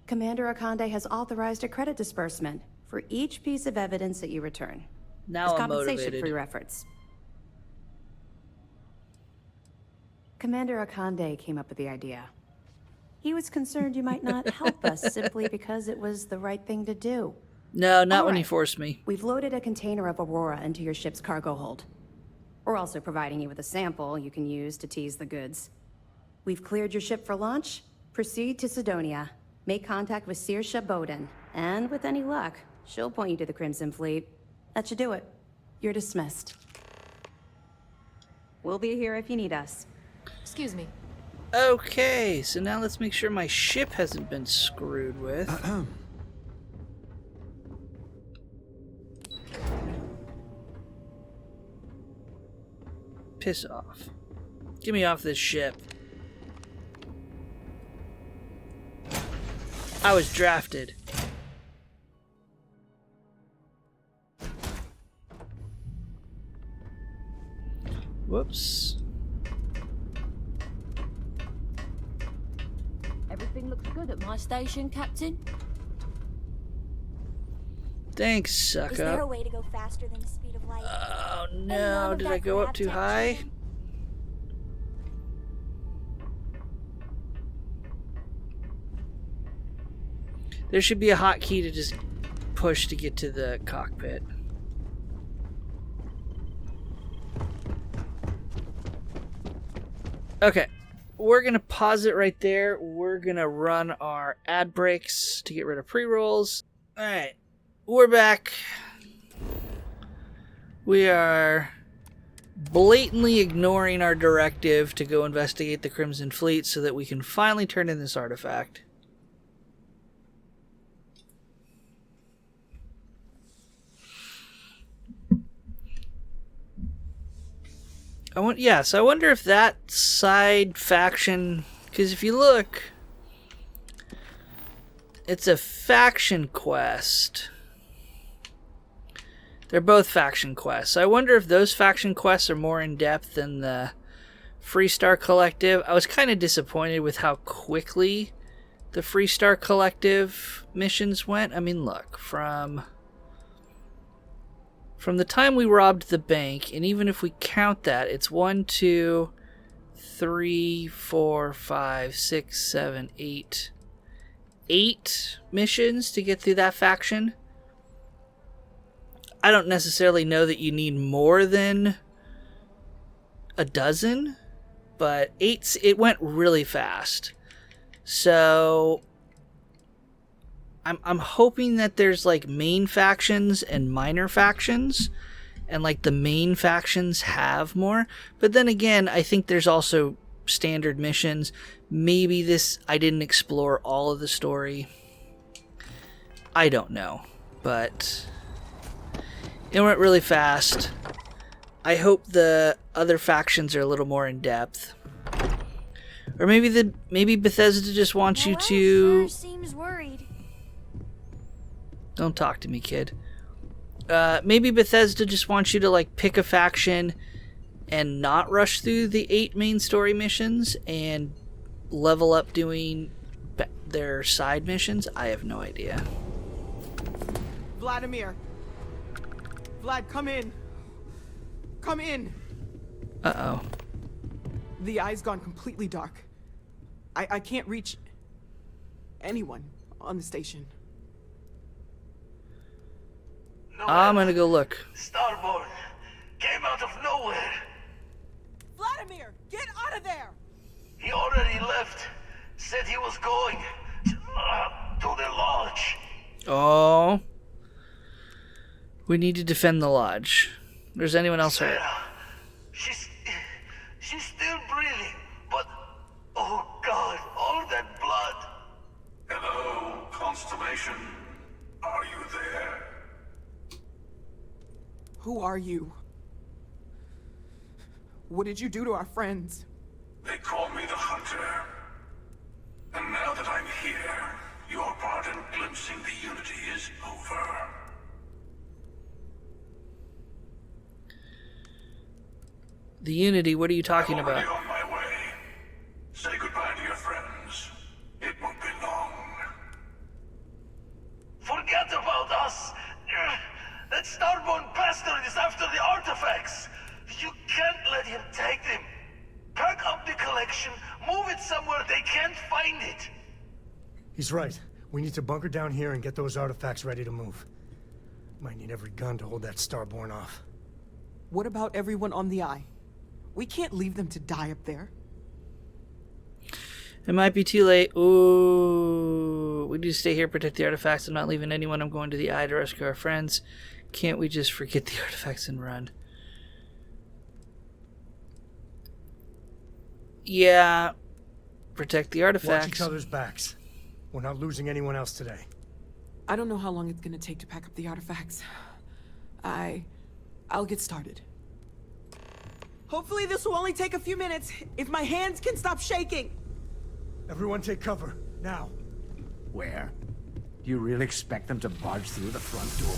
Commander Akande has authorized a credit disbursement for each piece of evidence that you return. Now As I'm compensation motivated. for your efforts. Commander Akande came up with the idea. He was concerned you might not help us simply because it was the right thing to do. No, not All when he right. forced me. We've loaded a container of Aurora into your ship's cargo hold. We're also providing you with a sample you can use to tease the goods. We've cleared your ship for launch. Proceed to Sidonia. Make contact with Saoirse Bowden. And with any luck, she'll point you to the Crimson Fleet. That should do it. You're dismissed. We'll be here if you need us. Excuse me. Okay, so now let's make sure my ship hasn't been screwed with. Piss off. Get me off this ship. I was drafted. Whoops. Everything looks good at my station, Captain. Thanks, suck Is there a up. way to go faster than the speed of light? Oh no, did I go up too high? There should be a hotkey to just push to get to the cockpit. Okay, we're gonna pause it right there. We're gonna run our ad breaks to get rid of pre-rolls. Alright, we're back. We are blatantly ignoring our directive to go investigate the Crimson Fleet so that we can finally turn in this artifact. I wonder if that side faction, because if you look, it's a faction quest. They're both faction quests. I wonder if those faction quests are more in depth than the Freestar Collective. I was kind of disappointed with how quickly the Freestar Collective missions went. I mean, look, from the time we robbed the bank, and even if we count that, it's 1, 2, 3, 4, 5, 6, 7, 8. 8 missions to get through that faction. I don't necessarily know that you need more than a dozen, but 8, it went really fast. So I'm hoping that there's like main factions and minor factions, and like the main factions have more. But then again, I think there's also standard missions. Maybe I didn't explore all of the story. I don't know, but it went really fast. I hope the other factions are a little more in depth. Or maybe Bethesda just wants you to... Sure seems worried. Don't talk to me, kid. Maybe Bethesda just wants you to like pick a faction and not rush through the 8 main story missions and level up doing their side missions. I have no idea. Vladimir. Vlad, come in. Come in. Uh-oh. The eye's gone completely dark. I can't reach anyone on the station. I'm gonna go look. Starboard came out of nowhere. Vladimir, get out of there! He already left. Said he was going to the lodge. Oh. We need to defend the lodge. There's anyone else hurt? She's still breathing, but oh God, all that blood. Hello, Constellation. Are you there? Who are you? What did you do to our friends? They call me the Hunter. And now that I'm here, your part in glimpsing the Unity is over. The Unity, what are you talking about? On my way. He's right. We need to bunker down here and get those artifacts ready to move. Might need every gun to hold that Starborn off. What about everyone on the Eye? We can't leave them to die up there. It might be too late. Ooh. We need to stay here, protect the artifacts. I'm not leaving anyone. I'm going to the Eye to rescue our friends. Can't we just forget the artifacts and run? Yeah. Protect the artifacts. Watch each other's backs. We're not losing anyone else today. I don't know how long it's gonna take to pack up the artifacts. I'll get started. Hopefully this will only take a few minutes, if my hands can stop shaking. Everyone take cover, now. Where? Do you really expect them to barge through the front door?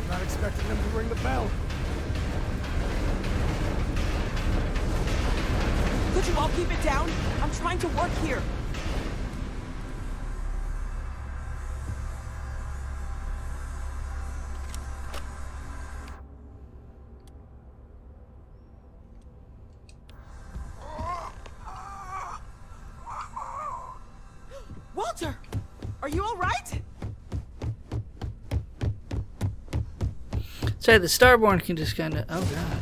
I'm not expecting them to ring the bell. Could you all keep it down? I'm trying to work here. Walter! Are you all right? Sorry, the Starborn can just kind of... Oh, God.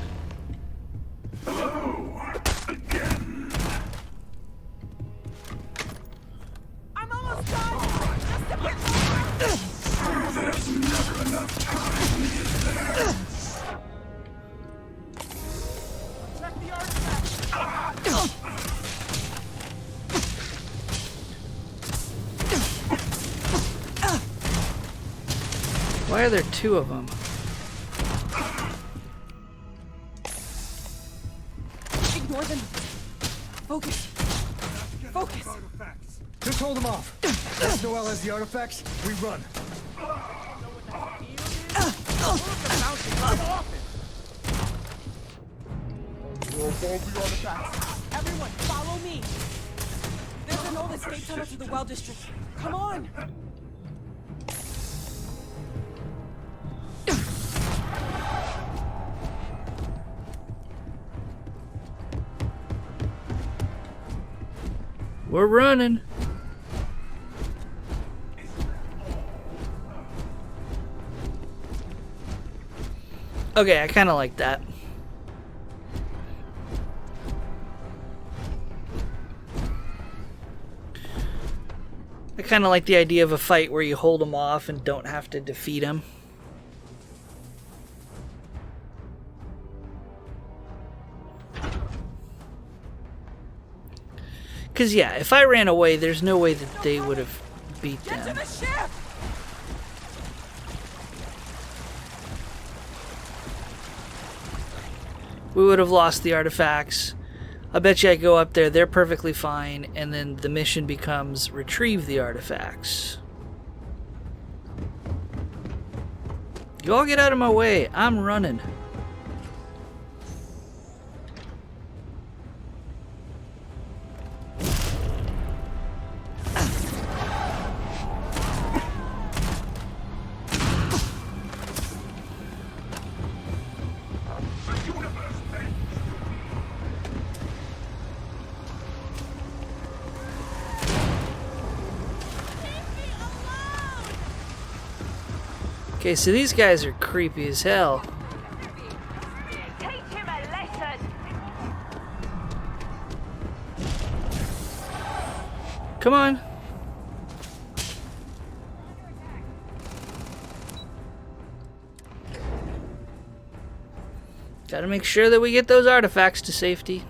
I'm almost done! Just a bit more! There's never enough time, is there? Check the artifact! Why are there two of them? Ignore them. Focus. Focus. Just hold them off. Once Noel has the artifacts, we run. Everyone, follow me. There's an old escape tunnel to the Well District. Come on. We're running. Okay, I kind of like that. I kind of like the idea of a fight where you hold them off and don't have to defeat them. Because, yeah, if I ran away, there's no way that they would have beat them. Get to the ship! We would have lost the artifacts. I bet you I go up there, they're perfectly fine, and then the mission becomes retrieve the artifacts. You all get out of my way. I'm running. Okay, so these guys are creepy as hell. Teach him a lesson. Come on. Gotta make sure that we get those artifacts to safety.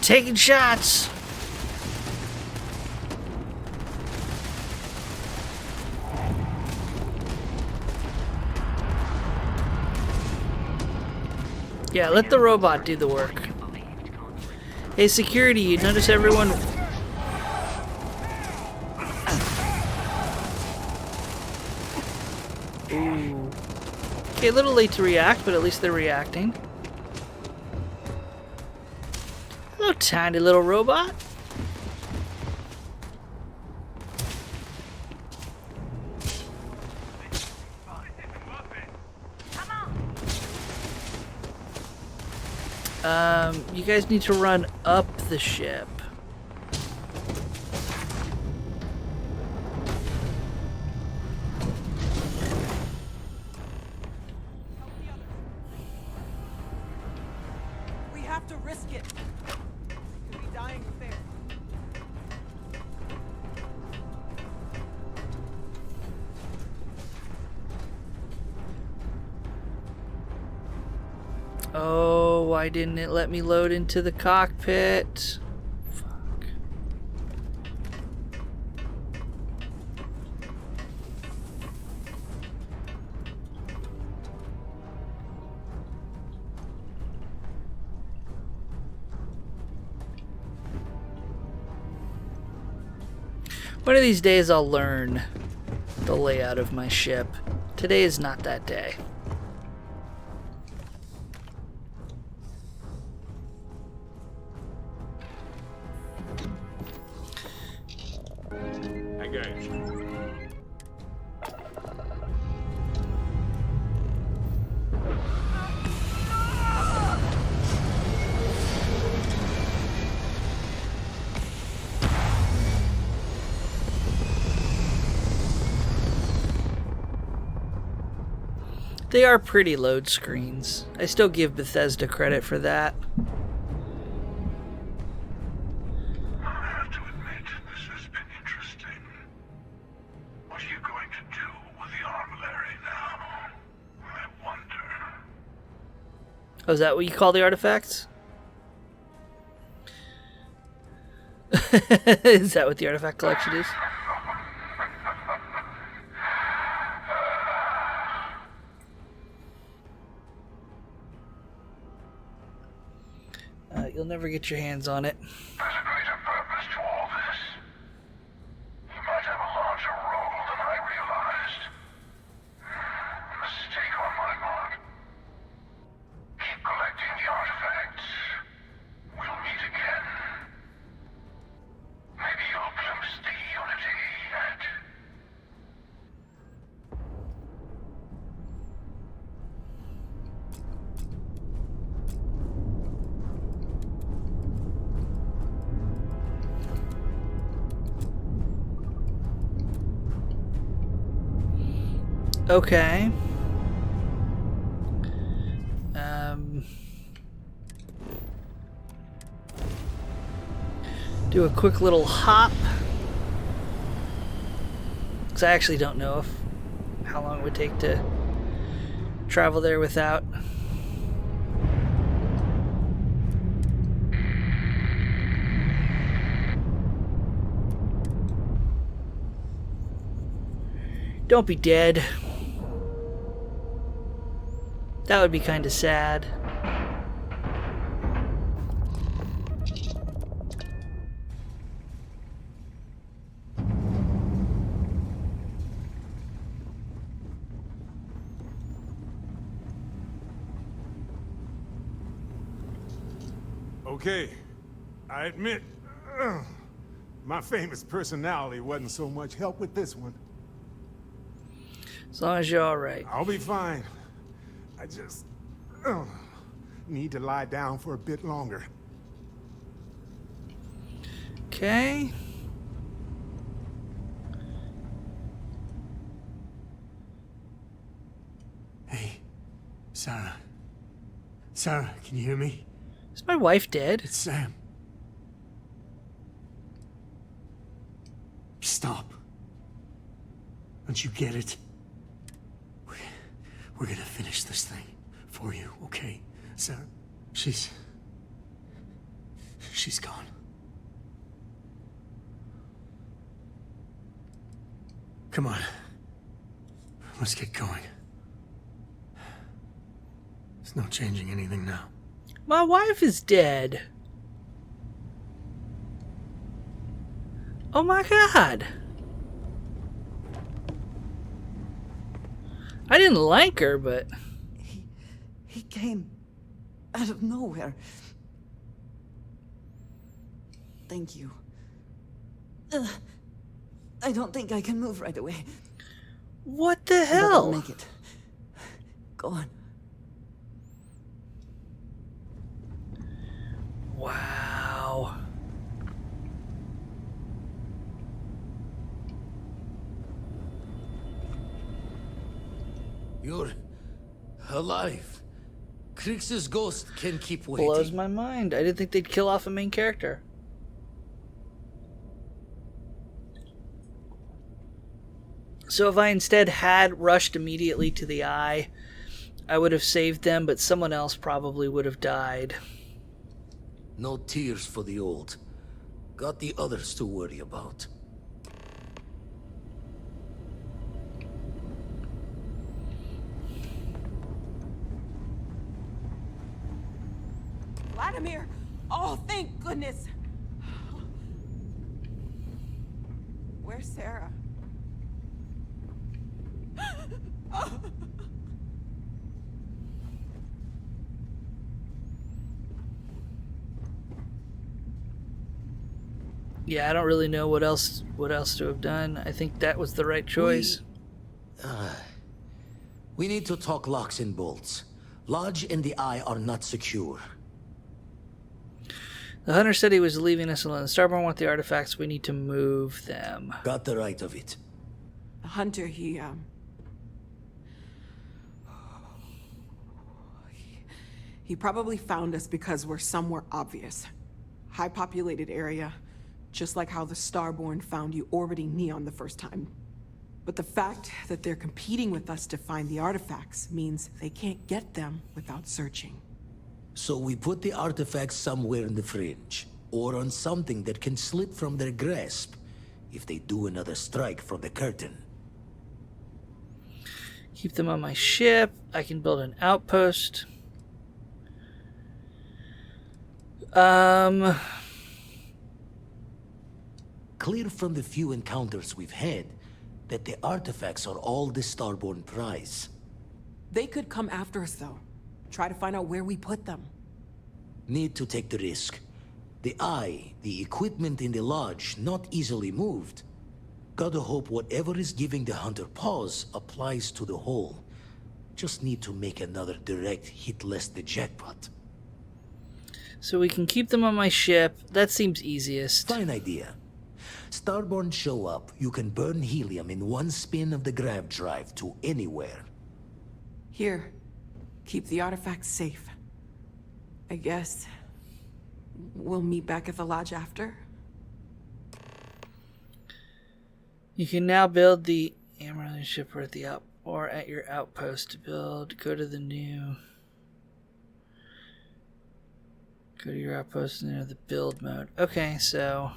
Taking shots. Yeah, let the robot do the work. Hey, security, you notice everyone... Ooh. Okay, a little late to react, but at least they're reacting. Hello, tiny little robot. You guys need to run up the ship. We have to risk it. Could be dying there. Oh, why didn't it let me load into the cockpit? Fuck. One of these days I'll learn the layout of my ship. Today is not that day. They are pretty load screens. I still give Bethesda credit for that. I have to admit, this has been interesting. What are you going to do with the armillary now? I wonder. Oh, is that what you call the artifacts? Is that what the artifact collection is? You'll never get your hands on it. There's a greater purpose to all this. You might have a larger role than I realized. Mistake on my part. Keep collecting the artifacts. We'll meet again. Maybe you'll glimpse the unity yet. Okay. Do a quick little hop. Because I actually don't know how long it would take to travel there without. Don't be dead. That would be kind of sad. Okay, I admit, my famous personality wasn't so much help with this one. As long as you're alright. I'll be fine. I just need to lie down for a bit longer. Okay. Hey, Sarah. Sarah, can you hear me? Is my wife dead? It's Sam. Stop. Don't you get it? We're gonna finish this thing for you, okay? Sarah, she's gone. Come on. Let's get going. There's no changing anything now. My wife is dead. Oh my god. I didn't like her, but He came out of nowhere. Thank you. I don't think I can move right away. What the But hell? I'll make it. Go on. Wow. You're alive. Krix's ghost can keep waiting. Blows my mind. I didn't think they'd kill off a main character. So if I instead had rushed immediately to the eye, I would have saved them, but someone else probably would have died. No tears for the old. Got the others to worry about. Vladimir! Oh, thank goodness! Where's Sarah? Yeah, I don't really know what else to have done. I think that was the right choice. We need to talk locks and bolts. Lodge and the Eye are not secure. The hunter said he was leaving us alone. Starborn want the artifacts. We need to move them. Got the right of it. The hunter, he probably found us because we're somewhere obvious. High populated area, just like how the Starborn found you orbiting Neon the first time. But the fact that they're competing with us to find the artifacts means they can't get them without searching. So we put the artifacts somewhere in the fringe, or on something that can slip from their grasp if they do another strike from the curtain. Keep them on my ship. I can build an outpost. Clear from the few encounters we've had that the artifacts are all the Starborn prize. They could come after us, though. Try to find out where we put them. Need to take the risk. The Eye, the equipment in the lodge, not easily moved. Gotta hope whatever is giving the hunter pause applies to the whole. Just need to make another direct hit less the jackpot. So we can keep them on my ship. That seems easiest. Fine idea. Starborn show up, you can burn helium in one spin of the grav drive to anywhere. Here, keep the artifacts safe. I guess we'll meet back at the lodge after. You can now build the Amaranth ship or at your outpost to build. Go to your outpost and enter the build mode. Okay, so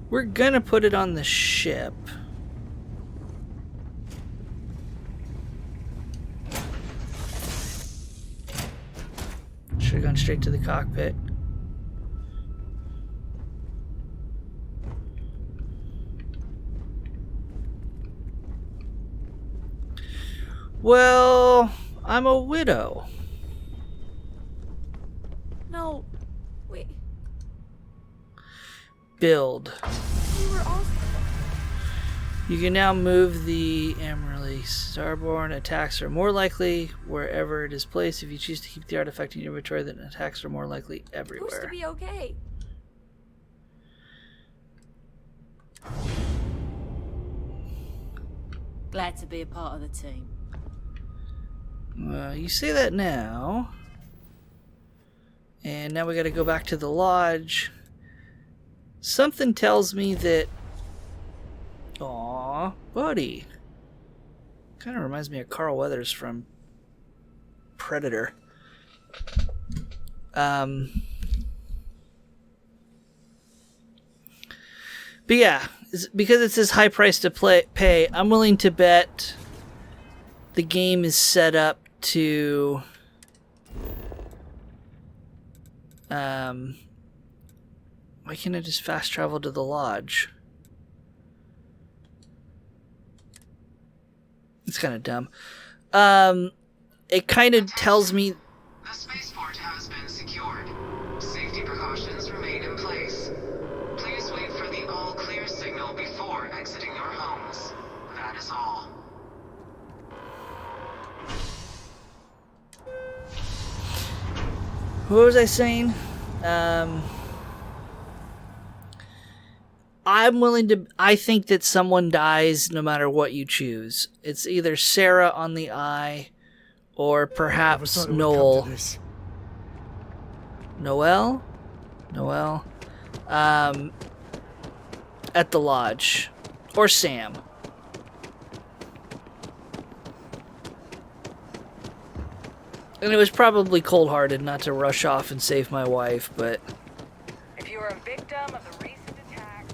we're gonna put it on the ship. Should have gone straight to the cockpit. Well, I'm a widow. No, wait. Build. We were all... You can now move the Amaranth. Starborn attacks are more likely wherever it is placed. If you choose to keep the artifact in your inventory, then attacks are more likely everywhere. Supposed to be okay. Glad to be a part of the team. You say that now. And now we gotta go back to the lodge. Something tells me that... Aw, buddy. Kind of reminds me of Carl Weathers from Predator. But yeah, because it's this high price to pay, I'm willing to bet the game is set up to why can't I just fast travel to the lodge? It's kind of dumb. it kind of tells me... The spaceport has been secured. Safety precautions remain in place. Please wait for the all-clear signal before exiting your homes. That is all. What was I saying? I think that someone dies no matter what you choose. It's either Sarah on the Eye or perhaps Noel. Noel? At the lodge. Or Sam. And it was probably cold-hearted not to rush off and save my wife, but... If you are a victim of the recent attack...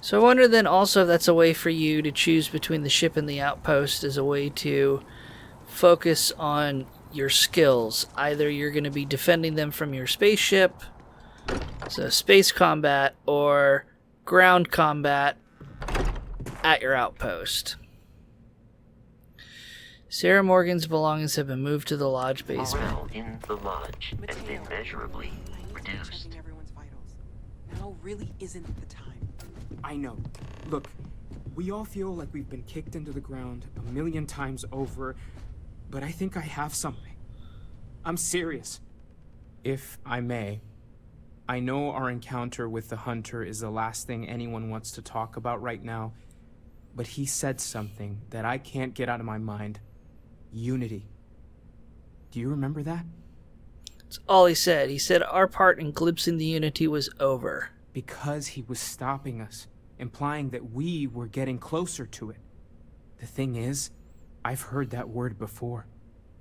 So I wonder then also if that's a way for you to choose between the ship and the outpost as a way to focus on your skills. Either you're going to be defending them from your spaceship, so space combat, or ground combat at your outpost. Sarah Morgan's belongings have been moved to the lodge basement. Morale in the lodge has been measurably reduced. Now really isn't the time. I know. Look, we all feel like we've been kicked into the ground 1,000,000 times over, but I think I have something. I'm serious. If I may, I know our encounter with the Hunter is the last thing anyone wants to talk about right now, but he said something that I can't get out of my mind. Unity. Do you remember that? That's all he said. He said our part in glimpsing the Unity was over. Because he was stopping us, implying that we were getting closer to it. The thing is, I've heard that word before.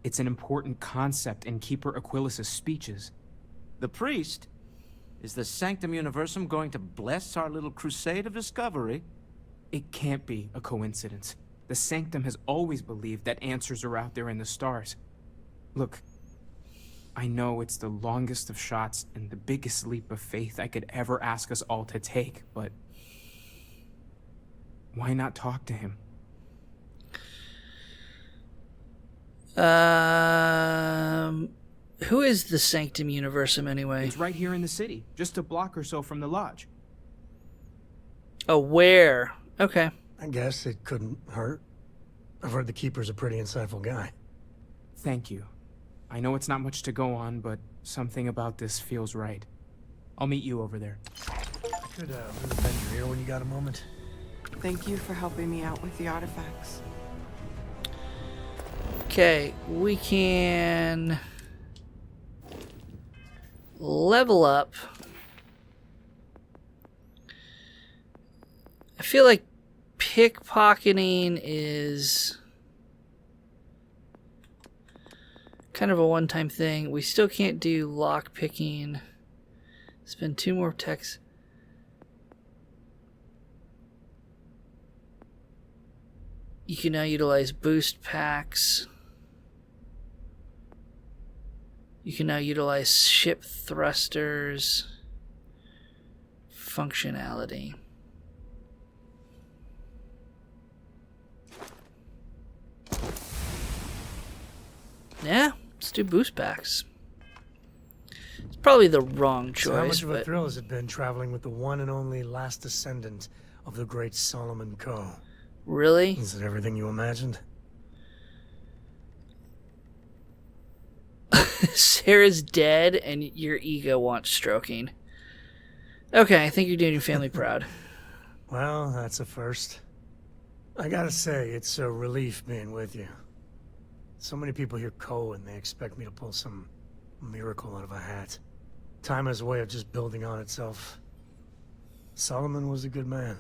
It's an important concept in Keeper Aquilas' speeches. The priest? Is the Sanctum Universum going to bless our little crusade of discovery? It can't be a coincidence. The Sanctum has always believed that answers are out there in the stars. Look, I know it's the longest of shots and the biggest leap of faith I could ever ask us all to take, but why not talk to him? Who is the Sanctum Universum anyway? It's right here in the city, just a block or so from the lodge. Oh, where? Okay. I guess it couldn't hurt. I've heard the Keeper's a pretty insightful guy. Thank you. I know it's not much to go on, but something about this feels right. I'll meet you over there. I could really bend your ear when you got a moment. Thank you for helping me out with the artifacts. Okay, we can level up. I feel like pickpocketing is kind of a one-time thing. We still can't do lock picking. Spend 2 more techs. You can now utilize boost packs. You can now utilize ship thrusters. Functionality. Yeah, let's do boost packs. It's probably the wrong choice. So how much of a but... thrill has it been traveling with the one and only last descendant of the great Solomon Coe? Really? Is it everything you imagined? Sarah's dead and your ego wants stroking. Okay, I think you're doing your family proud. Well, that's a first. I gotta say, it's a relief being with you. So many people hear Coe and they expect me to pull some miracle out of a hat. Time has a way of just building on itself. Solomon was a good man.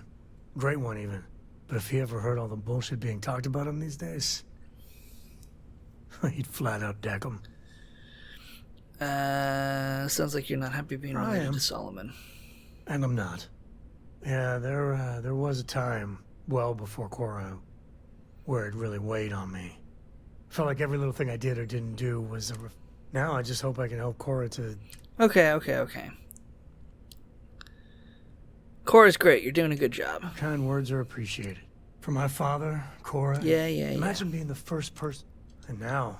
Great one, even. But if he ever heard all the bullshit being talked about him these days, he'd flat out deck him. Sounds like you're not happy being related to Solomon. And I'm not. Yeah, there was a time, well before Korra, where it really weighed on me. Felt like every little thing I did or didn't do was a... Now I just hope I can help Korra to... Okay. Cora's great. You're doing a good job. Kind words are appreciated. For my father, Cora. Yeah. Imagine being the first person. And now.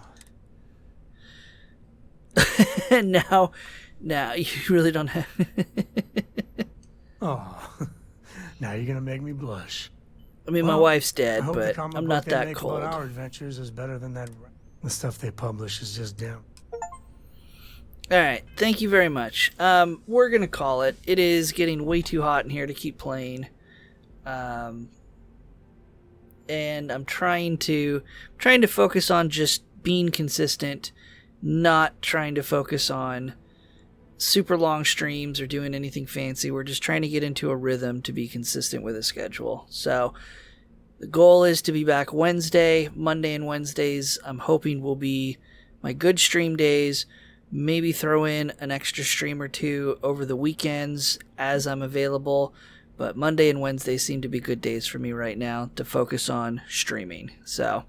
And now you really don't have. Oh, now you're gonna make me blush. I mean, my wife's dead, I hope but the comic I'm book not they that make cold. about our adventures is better than that. The stuff they publish is just dim. All right, thank you very much. We're gonna call it. It is getting way too hot in here to keep playing, and I'm trying to focus on just being consistent, not trying to focus on super long streams or doing anything fancy. We're just trying to get into a rhythm to be consistent with a schedule. So the goal is to be back Wednesday, Monday, and Wednesdays. I'm hoping will be my good stream days. Maybe throw in an extra stream or two over the weekends as I'm available. But Monday and Wednesday seem to be good days for me right now to focus on streaming. So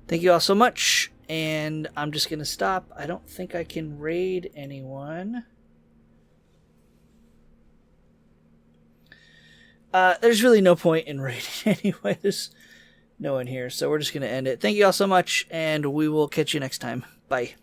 thank you all so much. And I'm just going to stop. I don't think I can raid anyone. There's really no point in raiding anyway. There's no one here. So we're just going to end it. Thank you all so much. And we will catch you next time. Bye.